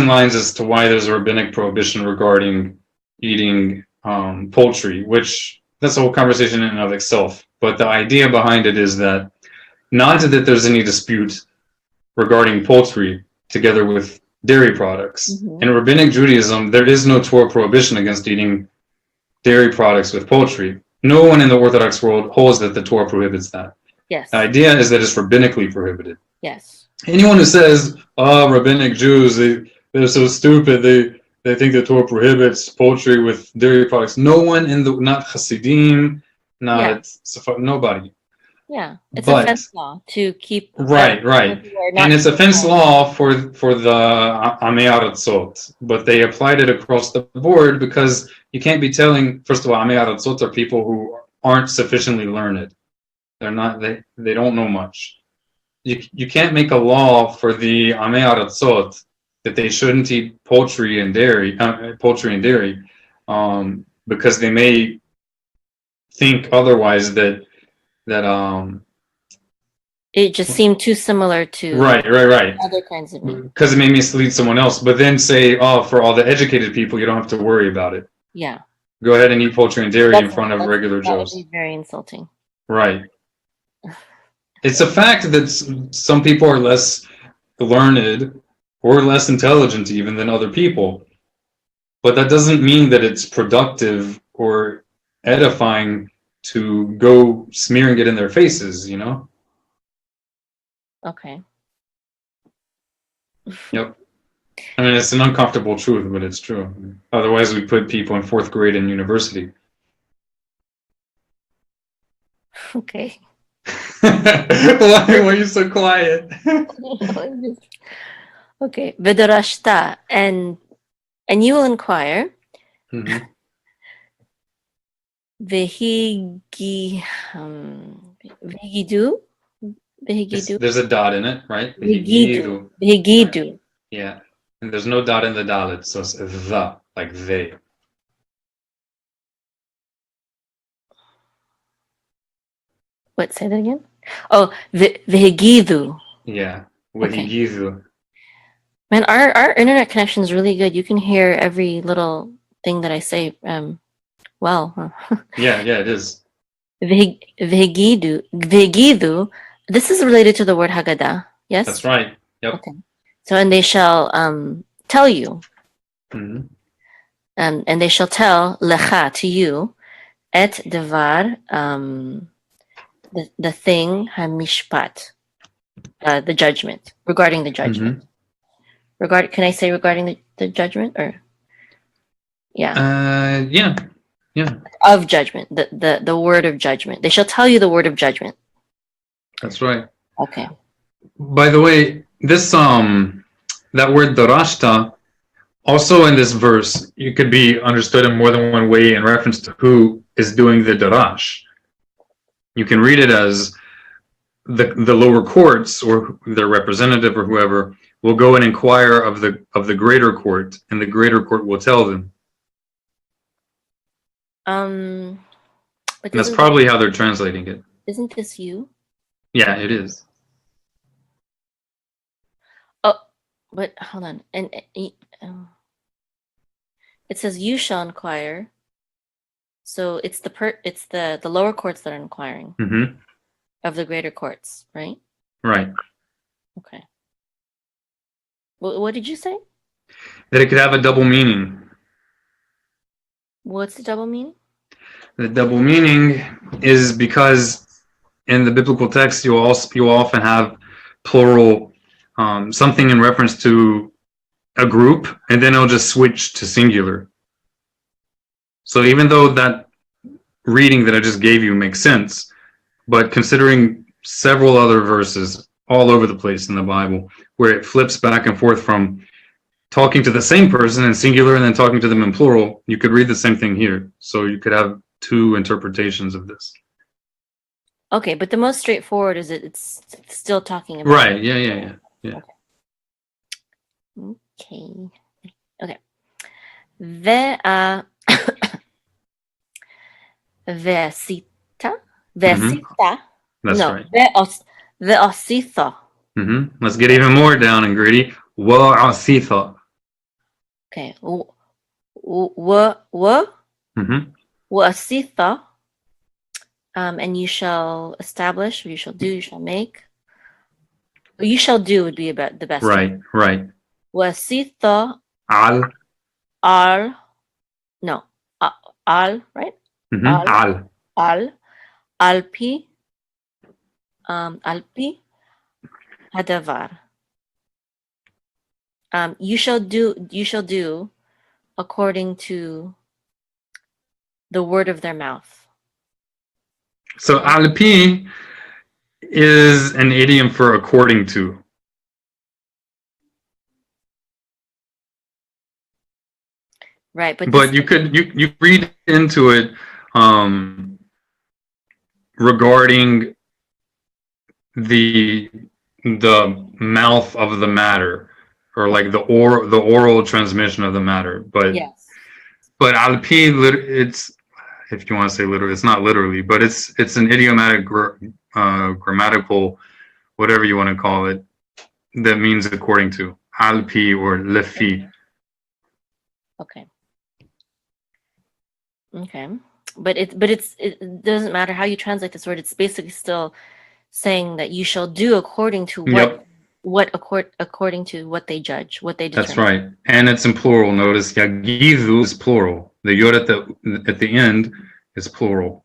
lines as to why there's a rabbinic prohibition regarding eating poultry, which that's a whole conversation in and of itself. But the idea behind it is that not that there's any dispute regarding poultry together with dairy products. Mm-hmm. In rabbinic Judaism, there is no Torah prohibition against eating dairy products with poultry. No one in the Orthodox world holds that the Torah prohibits that. Yes. The idea is that it's rabbinically prohibited. Yes. Anyone who says, rabbinic Jews, they're so stupid, they think the Torah prohibits poultry with dairy products. No one not Hasidim, nobody. Yeah, it's a fence law to keep. Right. And it's a fence law for the Amei Aratzot, but they applied it across the board because you can't be telling, first of all, Amei Aratzot are people who aren't sufficiently learned. They're not, they don't know much. You can't make a law for the Amei Aratzot that they shouldn't eat poultry and dairy, because they may think otherwise that it just seemed too similar to right other kinds of meat because it may mislead someone else. But then say, for all the educated people, you don't have to worry about it. Yeah, go ahead and eat poultry and dairy in front of regular Joes. That would be very insulting. Right. It's a fact that some people are less learned or less intelligent even than other people, but that doesn't mean that it's productive or edifying to go smearing it in their faces, Okay. Yep. I mean, it's an uncomfortable truth, but it's true. Otherwise, we put people in 4th grade in university. Okay. Why are you so quiet? Okay. V'darashta, and you will inquire. Mm-hmm. Vehigidu. There's a dot in it, right? Vehigidu. Yeah. And there's no dot in the dalet, so it's the, like they. What? Say that again? Oh, vehigidu. Yeah. Vehigidu. Okay. Man, our internet connection is really good. You can hear every little thing that I say well. Huh? Yeah, it is. Vehigidu. This is related to the word Haggadah, yes? That's right. Yep. Okay. So, and they shall tell you. Mm-hmm. And they shall tell lecha, to you, et devar, the thing, hamishpat, the judgment, regarding the judgment. Mm-hmm. Can I say regarding the judgment, or? Yeah. Yeah. Of judgment, the word of judgment. They shall tell you the word of judgment. That's right. Okay. By the way, this that word darashta, also in this verse, you could be understood in more than one way in reference to who is doing the darash. You can read it as the lower courts or their representative or whoever will go and inquire of the greater court, and the greater court will tell them. That's probably how they're translating it. Isn't this you? Yeah, it is. Oh, but hold on. And it says you shall inquire. So it's the lower courts that are inquiring of the greater courts, right? Right. Okay. What did you say? That it could have a double meaning. What's the double meaning? The double meaning is because in the biblical text you often have plural, something in reference to a group, and then it'll just switch to singular. So even though that reading that I just gave you makes sense, but considering several other verses all over the place in the Bible where it flips back and forth from talking to the same person in singular and then talking to them in plural, you could read the same thing here. So you could have two interpretations of this. Okay, but the most straightforward is it's still talking about... Right, yeah. Okay. Vesita? That's right. Ve'asitha. Let's get even more down and gritty. Wa'asitha. Okay. Wa'asitha. And you shall establish, you shall do, you shall make. You shall do would be about the best. Right, right. Wasitha Al. al, no, al, right? Al. Alpi, alpi, hadavar. You shall do according to the word of their mouth. So alpi is an idiom for according to. Right, but you could you read into it regarding the mouth of the matter, or like the oral transmission of the matter. But yes. But alpi, it's, if you want to say literally, it's not literally, but it's an idiomatic grammatical, whatever you want to call it, that means according to. Alpi or lefi. Okay. Okay. But it doesn't matter how you translate this word. It's basically still saying that you shall do according to according to what they judge, what they determine. That's right. And it's in plural. Notice yagizu is plural. The yod at the end is plural.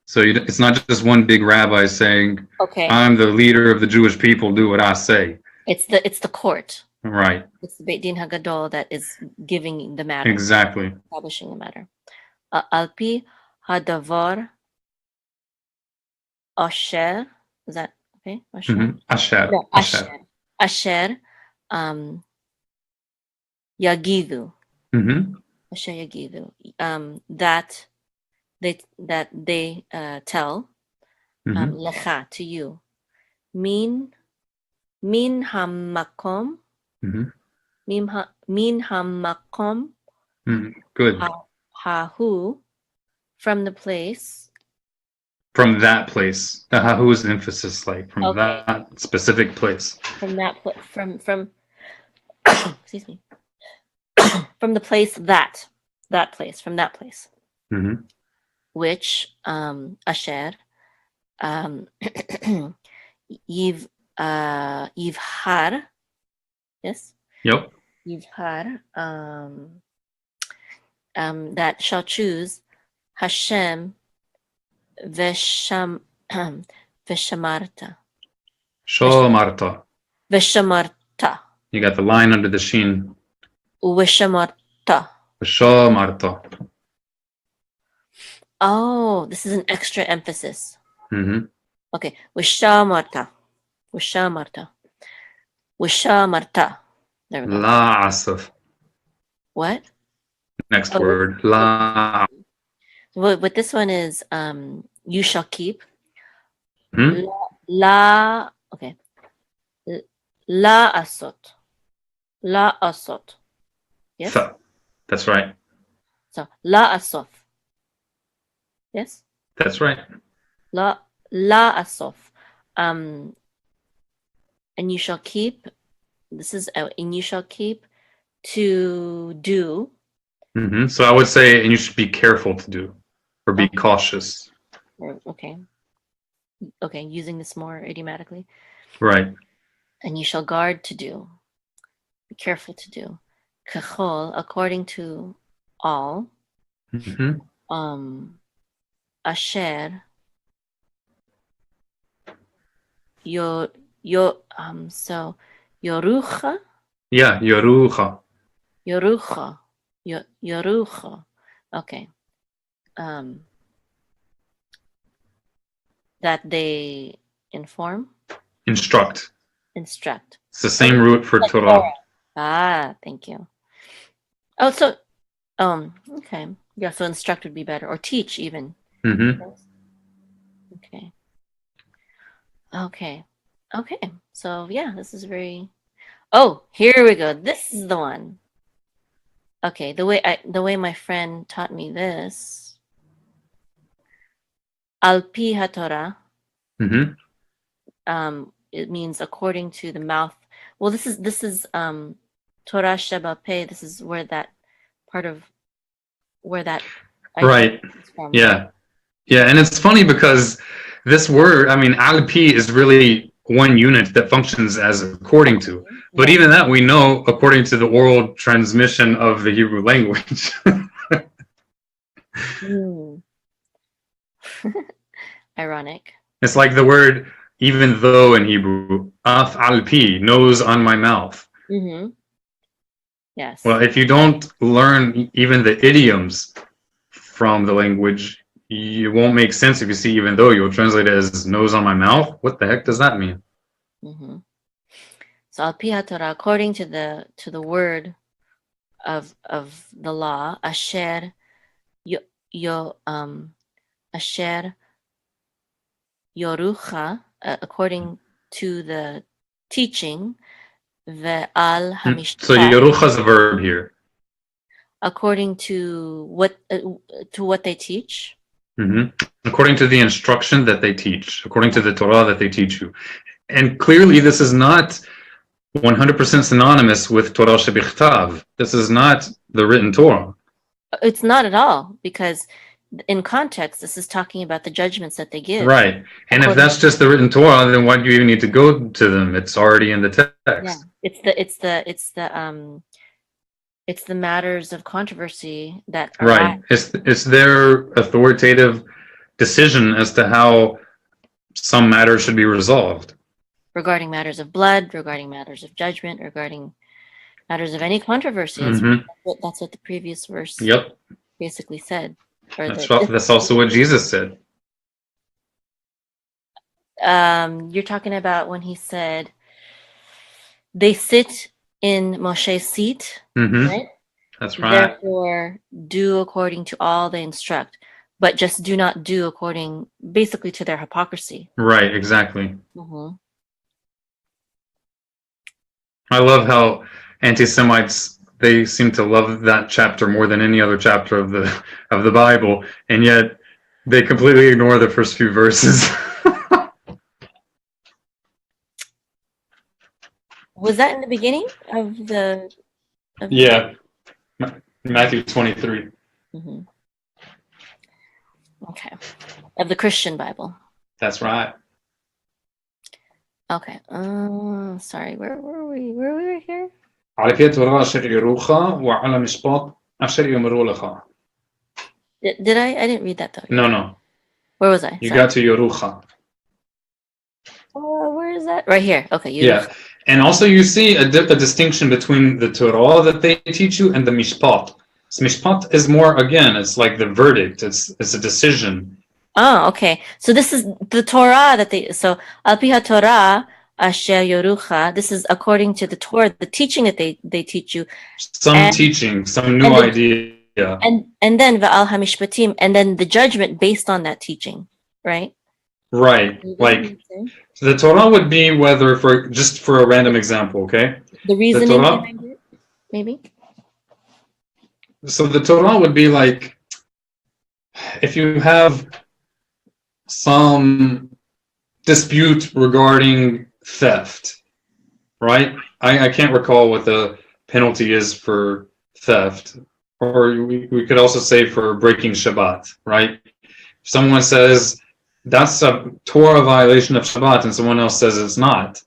So it's not just one big rabbi saying, okay, I'm the leader of the Jewish people, do what I say. It's the court. Right. It's the Beit Din Hagadol that is giving the matter. Exactly. Establishing the matter. Alpi hadavar asher. Is that okay? Asher. Asher. No, asher. Asher. Yagidu. Asher yagidu. That they tell lecha to you. Min hamakom. Min hamakom. Good. Hahu, from the place. From that place. The hahu is the emphasis, like from that specific place. From that from excuse me. From the place that place, from that place. Which asher yivhar. Yes? Yep. Yivhar that shall choose Hashem veshamarta. Shomarta. Veshamarta. You got the line under the sheen. Veshamarta. Shomarta. Oh, this is an extra emphasis. Okay. Veshamarta. Veshamarta. Veshamarta. There we go. La asaf. What? Next word. La. But this one is you shall keep. La. Okay. La asot. La asot. Yes. That's right. So la asof. Yes. That's right. La asof. And you shall keep. This is and you shall keep to do. So I would say, and you should be careful to do, or be cautious. Okay. Using this more idiomatically. Right. And you shall guard to do. Be careful to do. Kachol, according to all. Asher. So Yorucha. Yeah, Yorucha. Yorucha. Yorucha. Okay. That they inform. Instruct. It's the same root for Torah. Thank you. Oh, so, okay. Yeah, so instruct would be better, or teach even. Okay. So yeah, this is very. Oh, here we go. This is the one. Okay, the way my friend taught me this. Alpi HaTorah. it means according to the mouth. Well, this is Torah Sheba Peh. This is where that part of where that Right. is from. Yeah. Yeah, and it's funny because this word, I mean, al-pi is really one unit that functions as according to. But even that we know according to the oral transmission of the Hebrew language. Ironic. It's like the word even though in Hebrew, af al-pi, nose on my mouth. Mm-hmm. Yes. Well, if you don't learn even the idioms from the language, it won't make sense if you see even though. You'll translate it as nose on my mouth. What the heck does that mean? Mm-hmm. So al-pi Torah, according to the word of the law, asher asher yorucha, according to the teaching, the al hamishpat. So yorucha is a verb here. According to what they teach. Mm-hmm. According to the instruction that they teach, according to the Torah that they teach you. And clearly this is not 100% synonymous with Torah shebichtav. This is not the written Torah. It's not at all, because in context, this is talking about the judgments that they give. Right. And if that's just the written Torah, then why do you even need to go to them? It's already in the text. Yeah. It's the matters of controversy that are right. It's their authoritative decision as to how some matters should be resolved. Regarding matters of blood, regarding matters of judgment, regarding matters of any controversy. Mm-hmm. That's what the previous verse basically said. That's also what Jesus said. You're talking about when he said, they sit in Moshe's seat, right? That's right. Therefore, do according to all they instruct, but just do not do according, basically, to their hypocrisy. Right, exactly. Mm-hmm. I love how anti-Semites, they seem to love that chapter more than any other chapter of the Bible, and yet they completely ignore the first few verses. Was that in the beginning of the? Yeah, Matthew 23. Mm-hmm. Okay, of the Christian Bible. That's right. Okay. Sorry. Where were we? Where were we here? Did I? I didn't read that though. No. Where was I? You got to Yorucha. Where is that? Right here. Okay. Yeah. And also you see a distinction between the Torah that they teach you and the Mishpat. So Mishpat is more, again, it's like the verdict. It's a decision. Oh, okay. So this is the Torah that so Al-Pi Torah Asher Yorucha. This is according to the Torah, the teaching that they teach you. Some teaching, some new idea. And then Va'al HaMishpatim, and then the judgment based on that teaching, right? Right. Like the Torah would be whether just for a random example, okay? The reasoning behind it, maybe. So the Torah would be like if you have some dispute regarding theft, right? I can't recall what the penalty is for theft, or we could also say for breaking Shabbat, right? If someone says that's a Torah violation of Shabbat and someone else says it's not,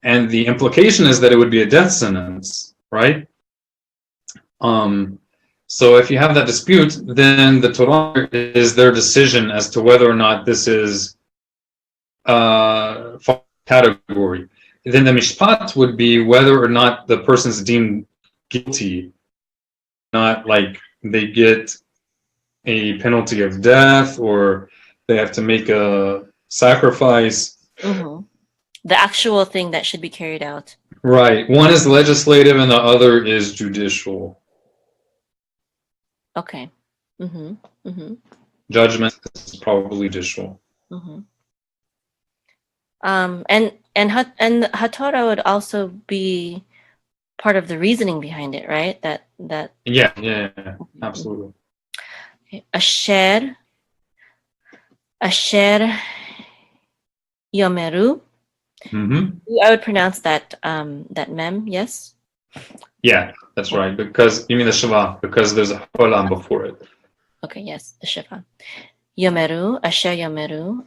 and the implication is that it would be a death sentence, right? So if you have that dispute, then the Torah is their decision as to whether or not this is category. Then the Mishpat would be whether or not the person's deemed guilty, not like they get a penalty of death or they have to make a sacrifice. Mm-hmm. The actual thing that should be carried out. Right. One is legislative and the other is judicial. Okay. Mm-hmm. Mm-hmm. Judgment is probably judicial. Mm-hmm. And HaTorah would also be part of the reasoning behind it, right? That. Yeah, absolutely. Okay. Asher Yomeru, I would pronounce that that mem, yes? Yeah, that's right. Because you mean the Shiva, because there's a Olam before it. Okay, yes, the Shiva. Yomeru, Asher Yomeru.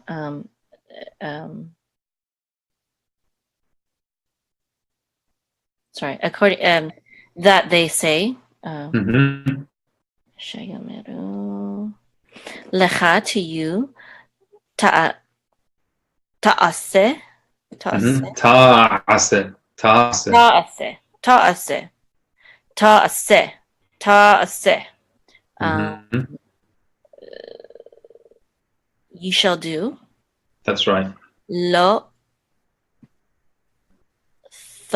Sorry, according that they say. Asher Yomeru. Lecha, to you. Ta'aseh. Ta'aseh. Ta'aseh. Ta'aseh. Ta'aseh. Ta'aseh. Ta'aseh. You shall do. That's right. Lo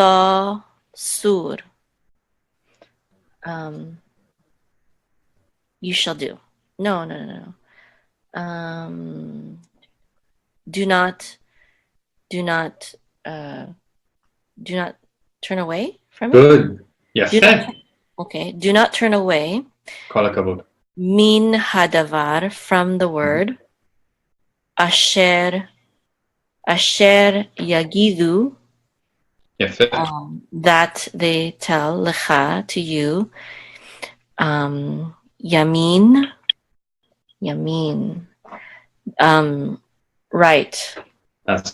thasur. You shall do. No. Do not turn away from it. Good. Yeah. Okay. Do not turn away. Kol hakavod. Min hadavar, from the word. Asher yagidu. That they tell lecha, to you. Yamin. Right. That's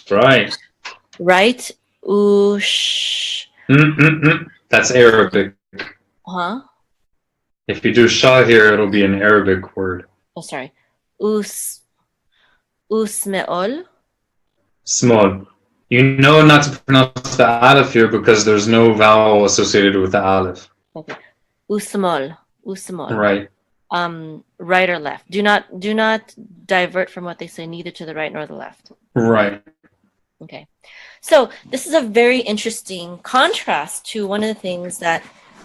right. Right. Ush. That's Arabic. Huh? If you do shah here, it'll be an Arabic word. Oh, sorry. Usmeol. Small. You know not to pronounce the aleph here because there's no vowel associated with the aleph. Okay. Usmol. Right. Right or left. Do not divert from what they say, neither to the right nor the left. Right. Okay. So this is a very interesting contrast to one of the things that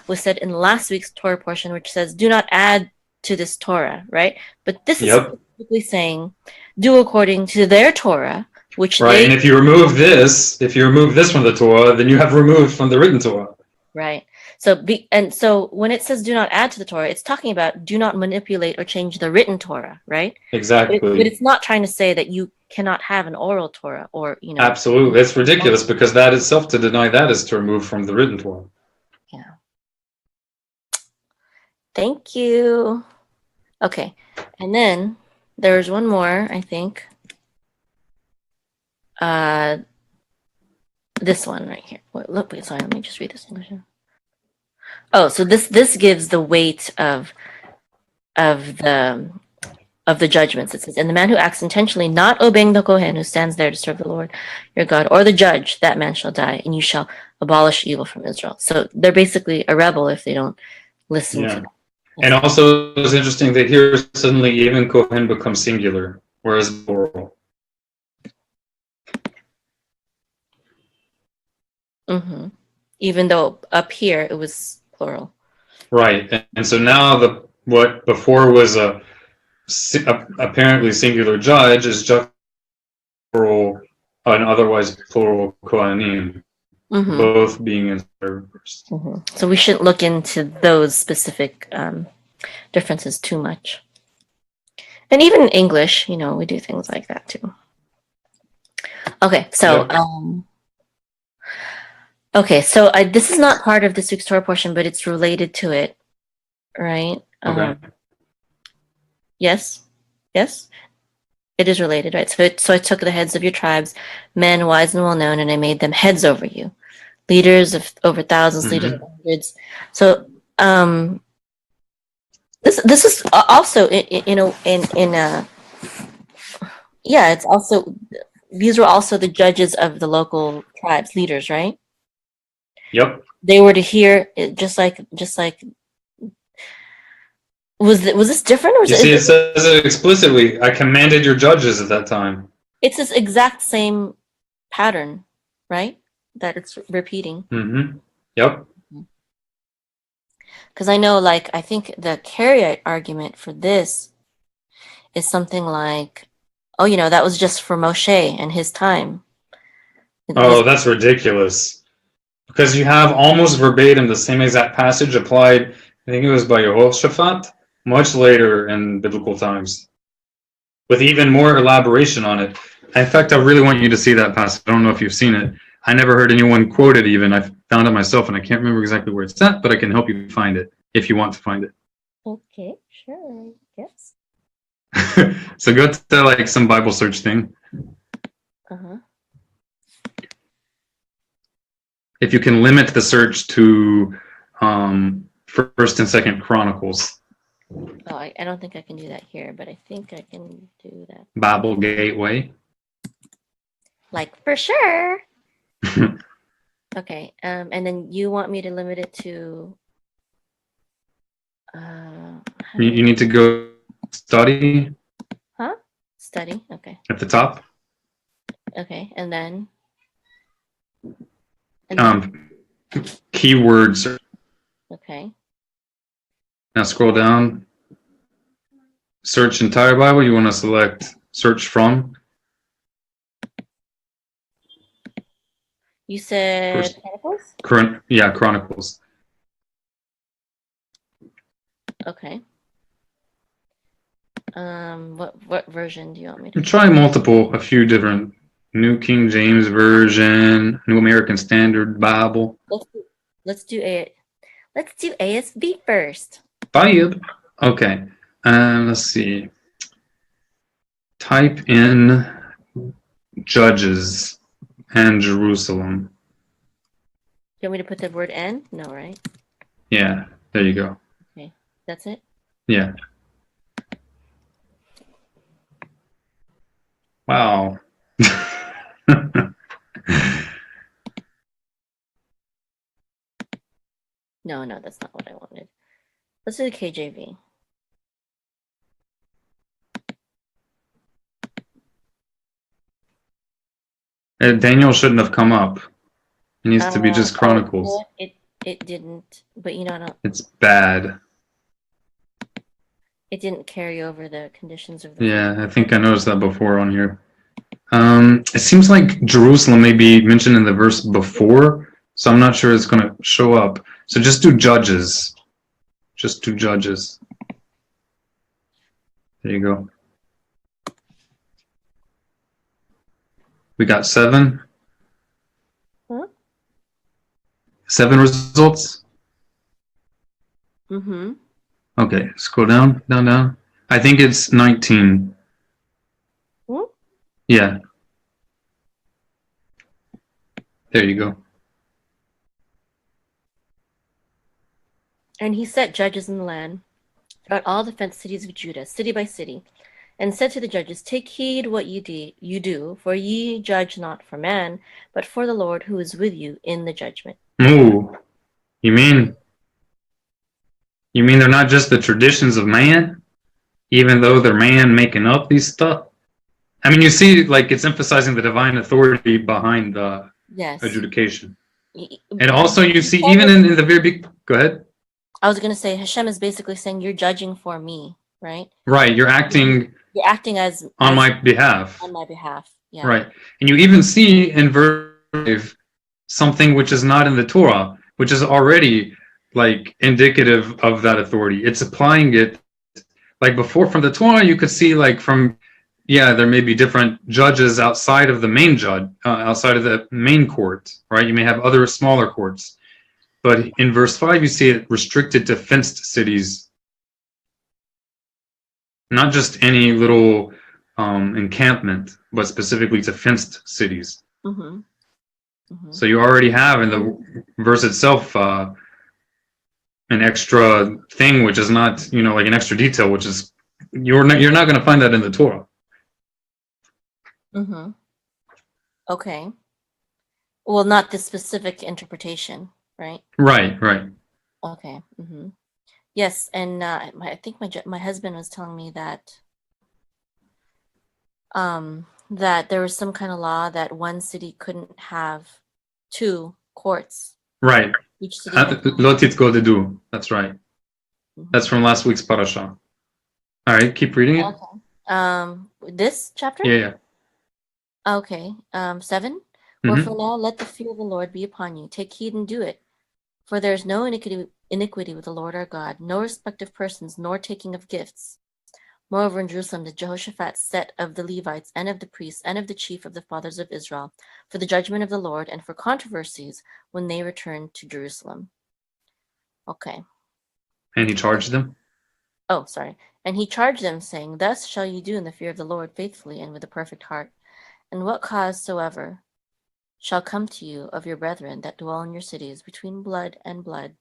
was said in last week's Torah portion, which says, do not add to this Torah, right? But this is specifically saying, do according to their Torah, which and if you remove this from the Torah, then you have removed from the written Torah. Right. So when it says do not add to the Torah, it's talking about do not manipulate or change the written Torah, right? Exactly. But it's not trying to say that you cannot have an oral Torah or, Absolutely. It's ridiculous because that itself, to deny that, is to remove from the written Torah. Yeah. Thank you. Okay. And then there's one more, I think. This one right here. Wait, sorry, let me just read this English. Oh, so this gives the weight of the judgments. It says, and the man who acts intentionally not obeying the Kohen who stands there to serve the Lord your God, or the judge, that man shall die, and you shall abolish evil from Israel. So they're basically a rebel if they don't listen to them. And also it's interesting that here suddenly even Kohen becomes singular, whereas plural. Mm-hmm. Even though up here it was plural. Right. And so now what before was a apparently singular judge is just plural, an otherwise plural Kohanim, both being in reverse. So we shouldn't look into those specific differences too much. And even in English, we do things like that too. Okay, so this is not part of this week's Torah portion, but it's related to it, right? Okay. Yes, it is related, right? So I took the heads of your tribes, men wise and well known, and I made them heads over you, leaders of over thousands, leaders of hundreds. So this is also it's also, these were also the judges of the local tribes, leaders, right? Yep. They were to hear it just like. Was this different? Or it says it explicitly. I commanded your judges at that time. It's this exact same pattern, right? That it's repeating. Yep. Because I know, I think the Karaite argument for this is something like, that was just for Moshe and his time. That's ridiculous. Because you have almost verbatim the same exact passage applied, I think it was by Yehoshaphat, much later in biblical times, with even more elaboration on it. In fact, I really want you to see that passage. I don't know if you've seen it. I never heard anyone quote it even. I found it myself, and I can't remember exactly where it's at, but I can help you find it if you want to find it. Okay, sure. Yes. So go to like some Bible search thing. Uh-huh. If you can limit the search to First and Second Chronicles. Oh, I don't think I can do that here, but I think I can do that. Bible Gateway. Like, for sure. Okay, and then you want me to limit it to... You need to go study. Huh? Study, okay. At the top. Okay, and then? Keywords. Okay. Now scroll down. Search entire Bible. You want to select search from. You said Chronicles? Chronicles. Okay. What version do you want me to try? A few different. New King James Version, New American Standard Bible. Let's do ASV first. Bible. Okay. Let's see. Type in Judges and Jerusalem. You want me to put the word "n"? No, right? Yeah. There you go. Okay. That's it? Yeah. Wow. No, that's not what I wanted. Let's do the KJV. Daniel shouldn't have come up. It needs to be just Chronicles. It didn't, but you know, it's bad. It didn't carry over the conditions of the... Yeah, I think I noticed that before on here. It seems like Jerusalem may be mentioned in the verse before, so I'm not sure it's going to show up. So just do Judges. Just do Judges. There you go. We got 7. Huh? 7 results? Mm-hmm. Okay, scroll down, down. I think it's 19. Hmm? Yeah. There you go. And he set judges in the land throughout all the fenced cities of Judah, city by city, and said to the judges, take heed what you do, for ye judge not for man, but for the Lord who is with you in the judgment. Ooh. You mean they're not just the traditions of man, even though they're man making up these stuff? I mean, you see, like, it's emphasizing the divine authority behind the adjudication. And also you see, even in the very big... Go ahead. I was going to say, Hashem is basically saying, you're judging for me, right? Right, you're acting as... on my behalf. On my behalf, yeah. Right. And you even see in verse 5 something which is not in the Torah, which is already, like, indicative of that authority. It's applying it, like, before from the Torah, you could see, like, from... Yeah, there may be different judges outside of the main judge, outside of the main court, right? You may have other smaller courts. But in verse 5, you see it restricted to fenced cities. Not just any little encampment, but specifically to fenced cities. Mm-hmm. Mm-hmm. So you already have in the verse itself an extra thing, which is not, like an extra detail, which is, you're not going to find that in the Torah. Mm-hmm. Okay. Well, not the specific interpretation, right? Right. Okay. Mm-hmm. Yes, and I think my husband was telling me that that there was some kind of law that one city couldn't have 2 courts. Right. Each city. Lotit Godedu. That's right. Mm-hmm. That's from last week's parsha. All right, keep reading it. Okay. This chapter? Yeah. Okay. 7. Mm-hmm. Wherefore now let the fear of the Lord be upon you. Take heed and do it. For there is no iniquity with the Lord our God, no respect of persons, nor taking of gifts, Moreover, in Jerusalem did Jehoshaphat set of the Levites and of the priests and of the chief of the fathers of Israel for the judgment of the Lord and for controversies when they returned to Jerusalem. Okay. And he charged them? Oh, sorry. And he charged them, saying, Thus shall you do in the fear of the Lord faithfully and with a perfect heart. And what cause soever shall come to you of your brethren that dwell in your cities between blood and blood,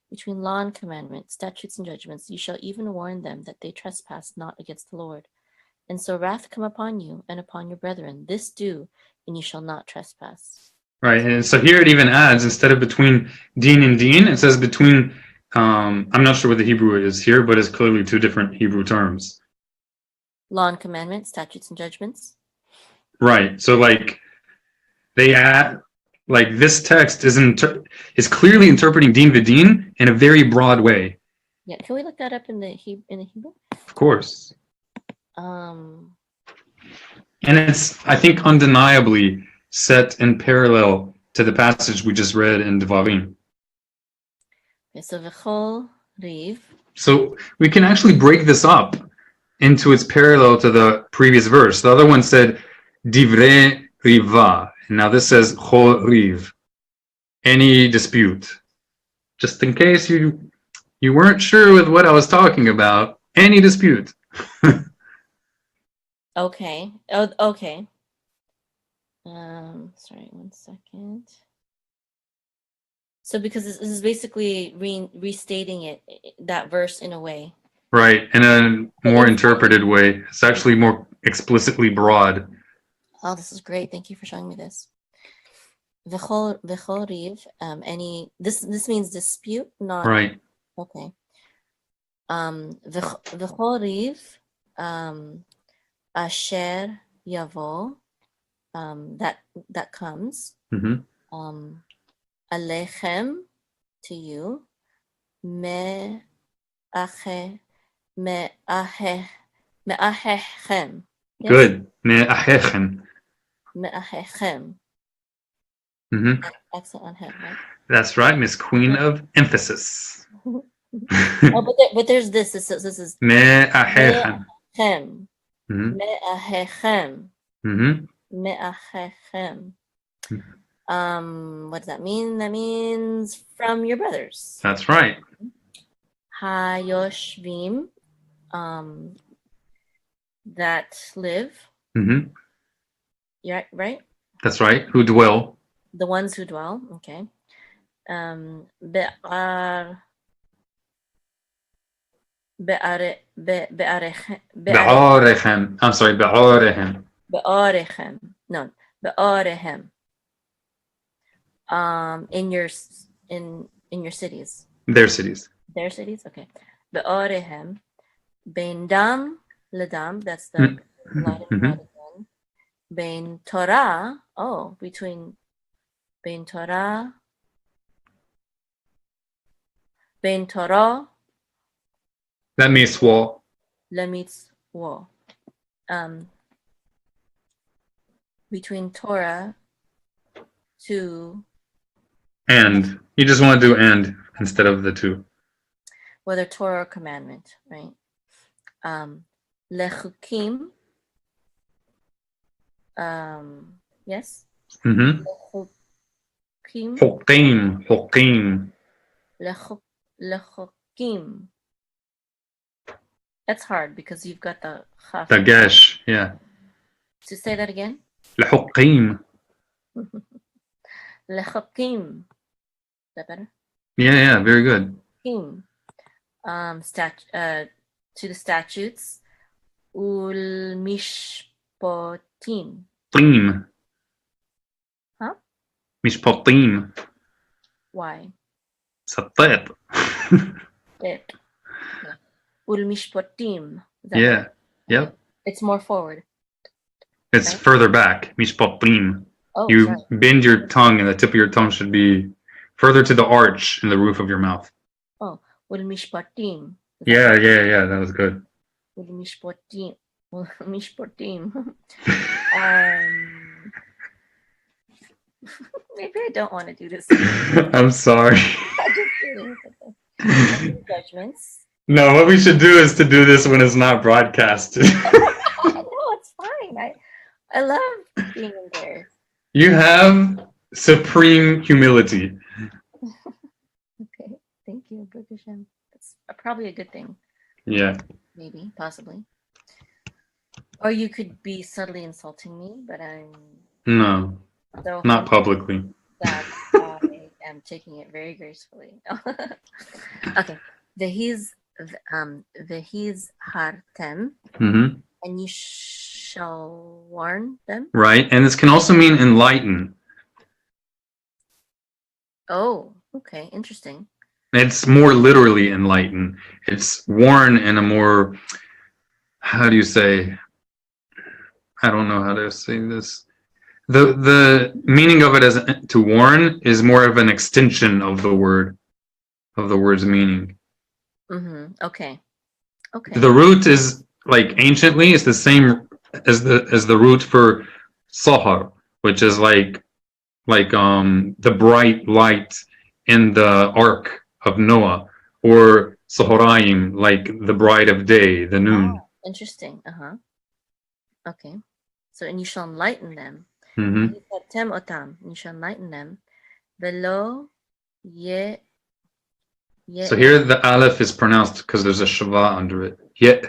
between law and commandment, statutes and judgments, you shall even warn them that they trespass not against the Lord. And so wrath come upon you and upon your brethren. This do, and you shall not trespass. Right, and so here it even adds, instead of between din and din, it says between, I'm not sure what the Hebrew is here, but it's clearly two different Hebrew terms. Law and commandment, statutes and judgments. Right, so like, they add, like this text is clearly interpreting din v'din in a very broad way. Yeah, can we look that up in the Hebrew? Of course. And it's, I think, undeniably set in parallel to the passage we just read in Devarim. Okay, so v'chol riv. So we can actually break this up into its parallel to the previous verse. The other one said divrei riva, and now this says chol riv, any dispute. Just in case you weren't sure with what I was talking about, any dispute. Okay. Oh, okay. Sorry, 1 second. So because this is basically restating that verse in a way. Right, in a more interpreted way. It's actually more explicitly broad. Oh, this is great. Thank you for showing me this. V'chol riv, this means dispute, not right. Okay. V'chol riv, asher yavo, that comes. Mm-hmm. Alechem, to you, me'achechem. Yes? Good. Me'achechem. Me'achechem. Mm-hmm. Accent on hem, right? That's right, Miss Queen of Emphasis. but there's this. This is Me'achechem. Me'achechem. Mm-hmm. Me'achechem. What does that mean? That means from your brothers. That's right. Hayoshvim, that live. Mm-hmm. Yeah, right? That's right. Who dwell. The ones who dwell. Okay. Be'arechem. I'm sorry, be'arechem. Be'arechem. No, be'arechem. In your cities. Their cities. Their cities? Okay. Be'arechem. Bein dam ledam. That's the blood and blood again. Bein Torah. Oh, between Bein Torah. Bein Torah. That means wall. Lemitzvah. Between Torah to. And. You just want to do and instead of the two. Whether Torah or commandment, right? Lechukim. Yes? Mm-hmm. Lechukim. Hokim. Lechukim. That's hard because you've got the chaf. The gesh, yeah. So say that again. Lechukim. Lechukim. Is that better? Yeah, very good. To the statutes. Ul mishpotim. Tim. Huh? Mishpotim. Why? Satet. It. Ul mishpotim. Yeah. Yep. It's more forward. It's right? Further back. Mishpotim. Oh, you sorry. bend your tongue, and the tip of your tongue should be further to the arch in the roof of your mouth. Oh, ul mishpotim. Yeah. That was good. Ul mishpotim. Mishpotim. Maybe I don't want to do this. I'm sorry. I'm just kidding. Judgments. No, what we should do is to do this when it's not broadcasted. No, it's fine. I love being in there. You have supreme humility. Okay, thank you, Baruch Hashem. That's probably a good thing. Yeah. Maybe, possibly. Or you could be subtly insulting me, but I'm No, so not publicly. that I am taking it very gracefully. Okay. Vehiz hartem, Mm-hmm. and you shall warn them. Right, and this can also mean enlighten. Oh, okay, interesting. It's more literally enlighten. It's warn in a more, how do you say? I don't know how to say this. The meaning of it as to warn is more of an extension of the word's meaning. Mm-hmm. Okay. Okay. The root is like anciently it's the same as the root for sahar, which is like the bright light in the ark of Noah, or Sohoraim, like the bride of day, the noon. Interesting. Okay. So, and you shall enlighten them. Mm-hmm. You shall enlighten them. Below ye. So here the aleph is pronounced because there's a shava under it. Ye.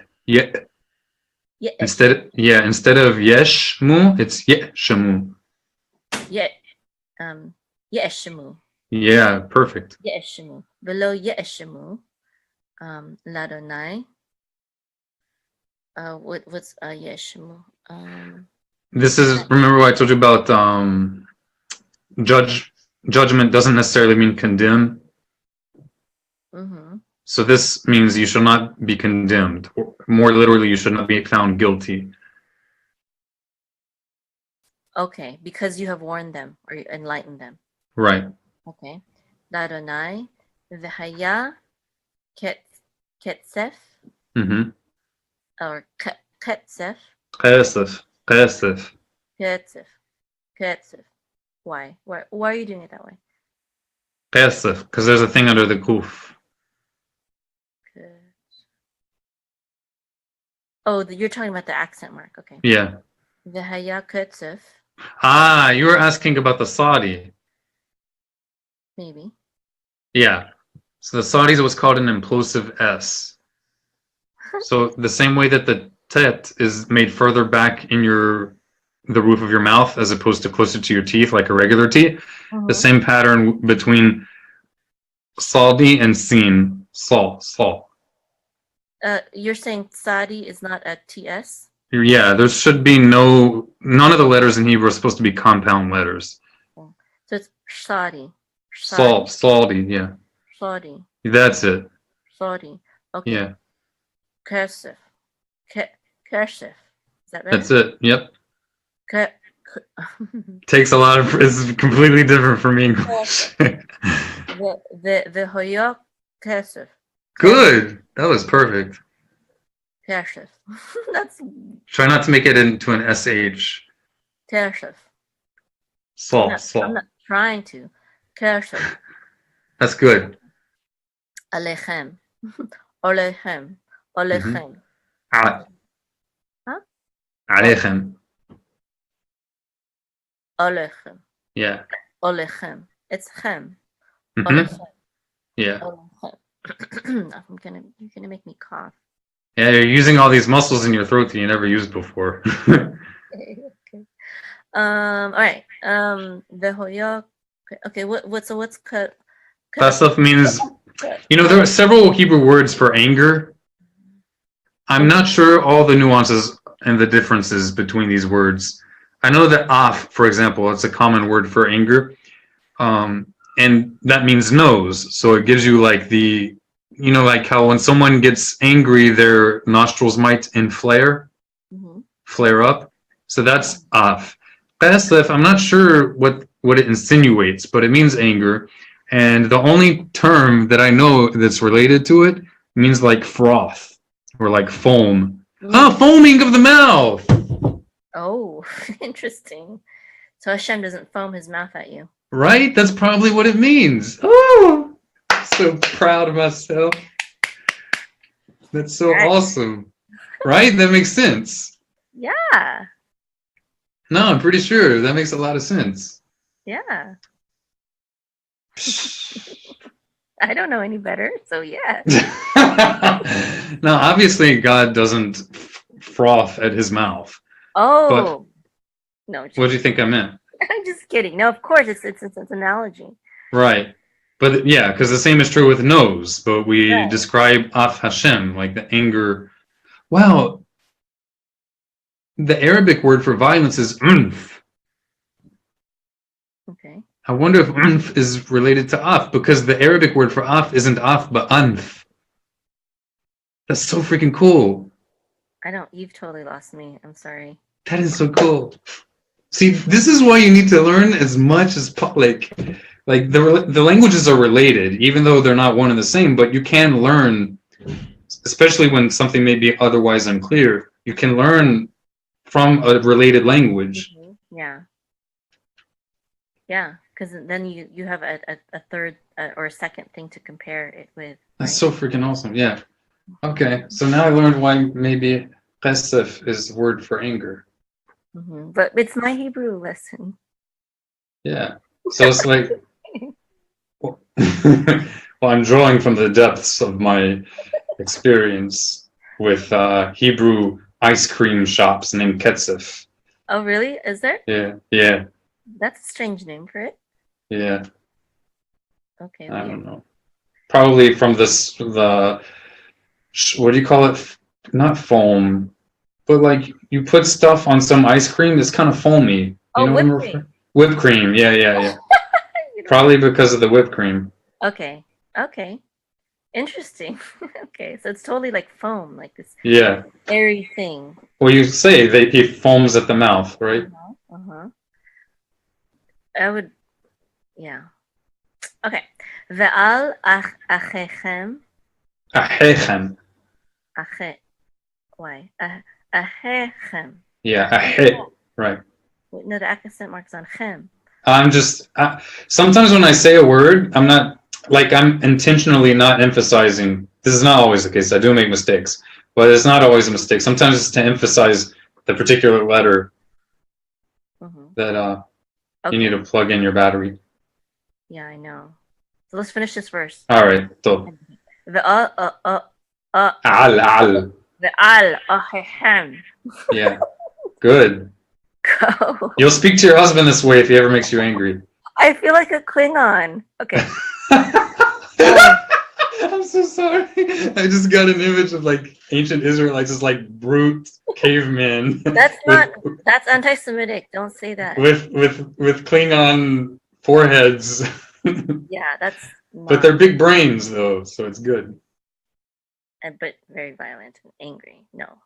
Instead of yeshmu, it's yeshamu. Yeshamu. Yeah, perfect. Yeshamu. Below yeshamu. Ladonai. What's yeshamu? This is, remember what I told you about judgment doesn't necessarily mean condemn. Mm-hmm. So this means you shall not be condemned. Or more literally, you should not be found guilty. Okay, because you have warned them or enlightened them. Right. Okay. Ladonai, v'haya ketsef, Mm-hmm. or ketsef. Kesef. Ketsef. Why? Why are you doing it that way? Kesef, because there's a thing under the kuf. Oh, you're talking about the accent mark. Okay. Yeah. V'haya ketsef. Ah, you were asking about the Saudi. Maybe. Yeah. So the Saudis was called an implosive S. So the same way that the tet is made further back in the roof of your mouth as opposed to closer to your teeth like a regular T, the same pattern between Saudi and Sin, Saul. You're saying Sadi is not a TS? Yeah, there should be none of the letters in Hebrew are supposed to be compound letters. So it's Sadi. Saudi, yeah. Saudi. That's it. Saudi. Okay. Yeah. Kersif. Kersif. Is that right? That's it. Yep. Takes a lot of. It's completely different from English. the hoyok kersif. Good. That was perfect. Kersif. That's. Try not to make it into an sh. Kersif. I'm not trying to. Kersif. That's good. Alechem. Olechem. Olechem. Huh? Alechem. Olechem. Yeah. Olechem. It's chem. Mm-hmm. Yeah. You're gonna make me cough. Yeah, you're using all these muscles in your throat that you never used before. Okay. All right. The hoyok. Okay. What's cut? That stuff means. There are several Hebrew words for anger. I'm not sure all the nuances and the differences between these words. I know that af, for example, it's a common word for anger. And that means nose. So it gives you like like how when someone gets angry, their nostrils might flare up. So that's af. Qasif, I'm not sure what it insinuates, but it means anger. And the only term that I know that's related to it means like froth or like foam. Foaming of the mouth. Oh, interesting. So Hashem doesn't foam his mouth at you. Right? That's probably what it means. Oh, so proud of myself. That's so awesome. Right? That makes sense. Yeah. No, I'm pretty sure that makes a lot of sense. Yeah. I don't know any better, so yeah. Now, obviously, God doesn't froth at his mouth. Oh. No. What do you think I meant? I'm just kidding. No, of course, it's an analogy. Right. But yeah, because the same is true with nose, but we describe Af Hashem, like the anger. Wow. The Arabic word for violence is unf. Okay. I wonder if unf is related to af, because the Arabic word for af isn't af, but anf. That's so freaking cool. I don't, you've totally lost me. I'm sorry. That is so cool. See, this is why you need to learn as much as, like the languages are related, even though they're not one and the same, but you can learn, especially when something may be otherwise unclear, you can learn from a related language. Mm-hmm. Yeah. Yeah, because then you have a third or a second thing to compare it with. That's so freaking awesome. Yeah. Okay, so now I learned why maybe chesef is the word for anger. Mm-hmm. But it's my Hebrew lesson. Yeah. So it's like, well, I'm drawing from the depths of my experience with Hebrew ice cream shops named Ketzef. Oh, really? Is there? Yeah. Yeah. That's a strange name for it. Yeah. Okay. I don't know. Probably from the what do you call it? Not foam, but like you put stuff on some ice cream, it's kind of foamy. You know what I'm referring? Whipped cream. Yeah. Probably because of the whipped cream. Okay. Interesting. Okay, so it's totally like foam, like this airy thing. Well, you say he foams at the mouth, right? I would, yeah. Okay. Ve'al achechem. Achechem. Why? Achechem. Yeah, ache. Right. No, the accent mark's on chem. I'm just sometimes when I say a word, I'm intentionally not emphasizing. This is not always the case. I do make mistakes, but it's not always a mistake. Sometimes it's to emphasize the particular letter that you need to plug in your battery. Yeah, I know. So let's finish this verse. All right. So. Al. Yeah. Good. Go. You'll speak to your husband this way if he ever makes you angry. I feel like a Klingon. Okay. I'm so sorry. I just got an image of like ancient Israelites as like brute cavemen. That's anti-Semitic. Don't say that. With Klingon foreheads. Yeah, that's not... But they're big brains though, so it's good. But very violent and angry. No.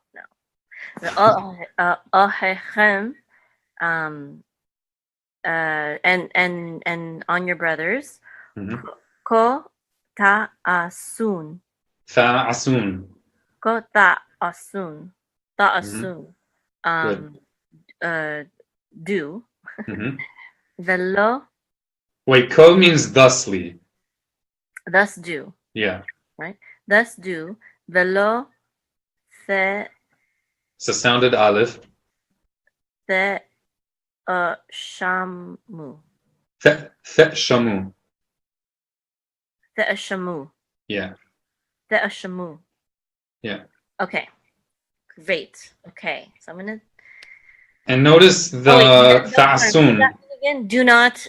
And on your brothers. Ko ta'asun. Ta'asun. Ko ta'asun. Ta'asun. Do. Velo. Wait, ko means thusly. Thus do. Yeah. Right? Thus do. Velo the. It's a sounded aleph. The shamu. The shamu. The shamu. Yeah. The shamu. Yeah. Okay. Great. Okay. So I'm gonna. And notice the ta'asun. Again, do not.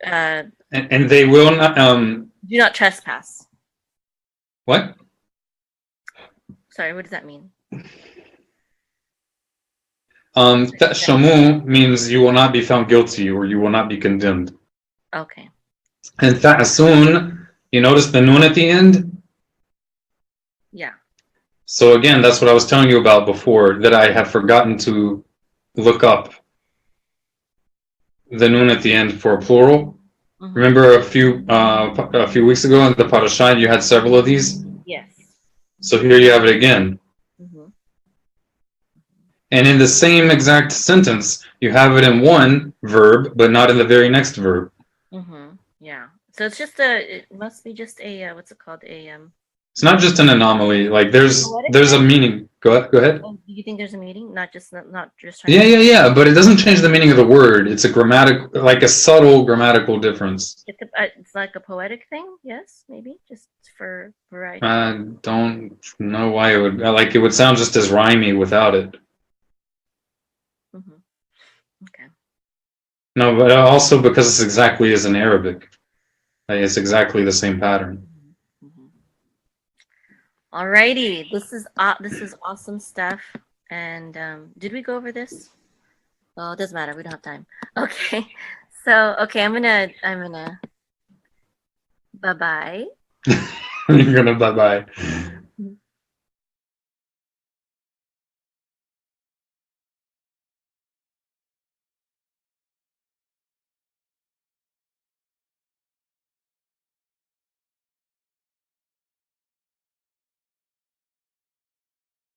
And they will not. Do not trespass. What? Sorry. What does that mean? Shamu means you will not be found guilty or you will not be condemned. Okay. And ta'asun, you notice the nun at the end? Yeah. So again, that's what I was telling you about before, that I have forgotten to look up the nun at the end for a plural. Remember a few weeks ago in the parsha you had several of these? Yes. So here you have it again. And in the same exact sentence, you have it in one verb, but not in the very next verb. Yeah. So it's just it must be just a, what's it called? It's not just an anomaly. Like there's a meaning. Go ahead. Oh, do you think there's a meaning? Not just Yeah. But it doesn't change the meaning of the word. It's like a subtle grammatical difference. It's like a poetic thing. Yes, maybe just for variety. I don't know why it would sound just as rhymey without it. Mm-hmm. Okay. No, but also because it's exactly as in Arabic. Like, it's exactly the same pattern. Mm-hmm. Alrighty, this is awesome stuff. And did we go over this? Well, it doesn't matter. We don't have time. Okay. So I'm gonna bye-bye. You're gonna bye-bye.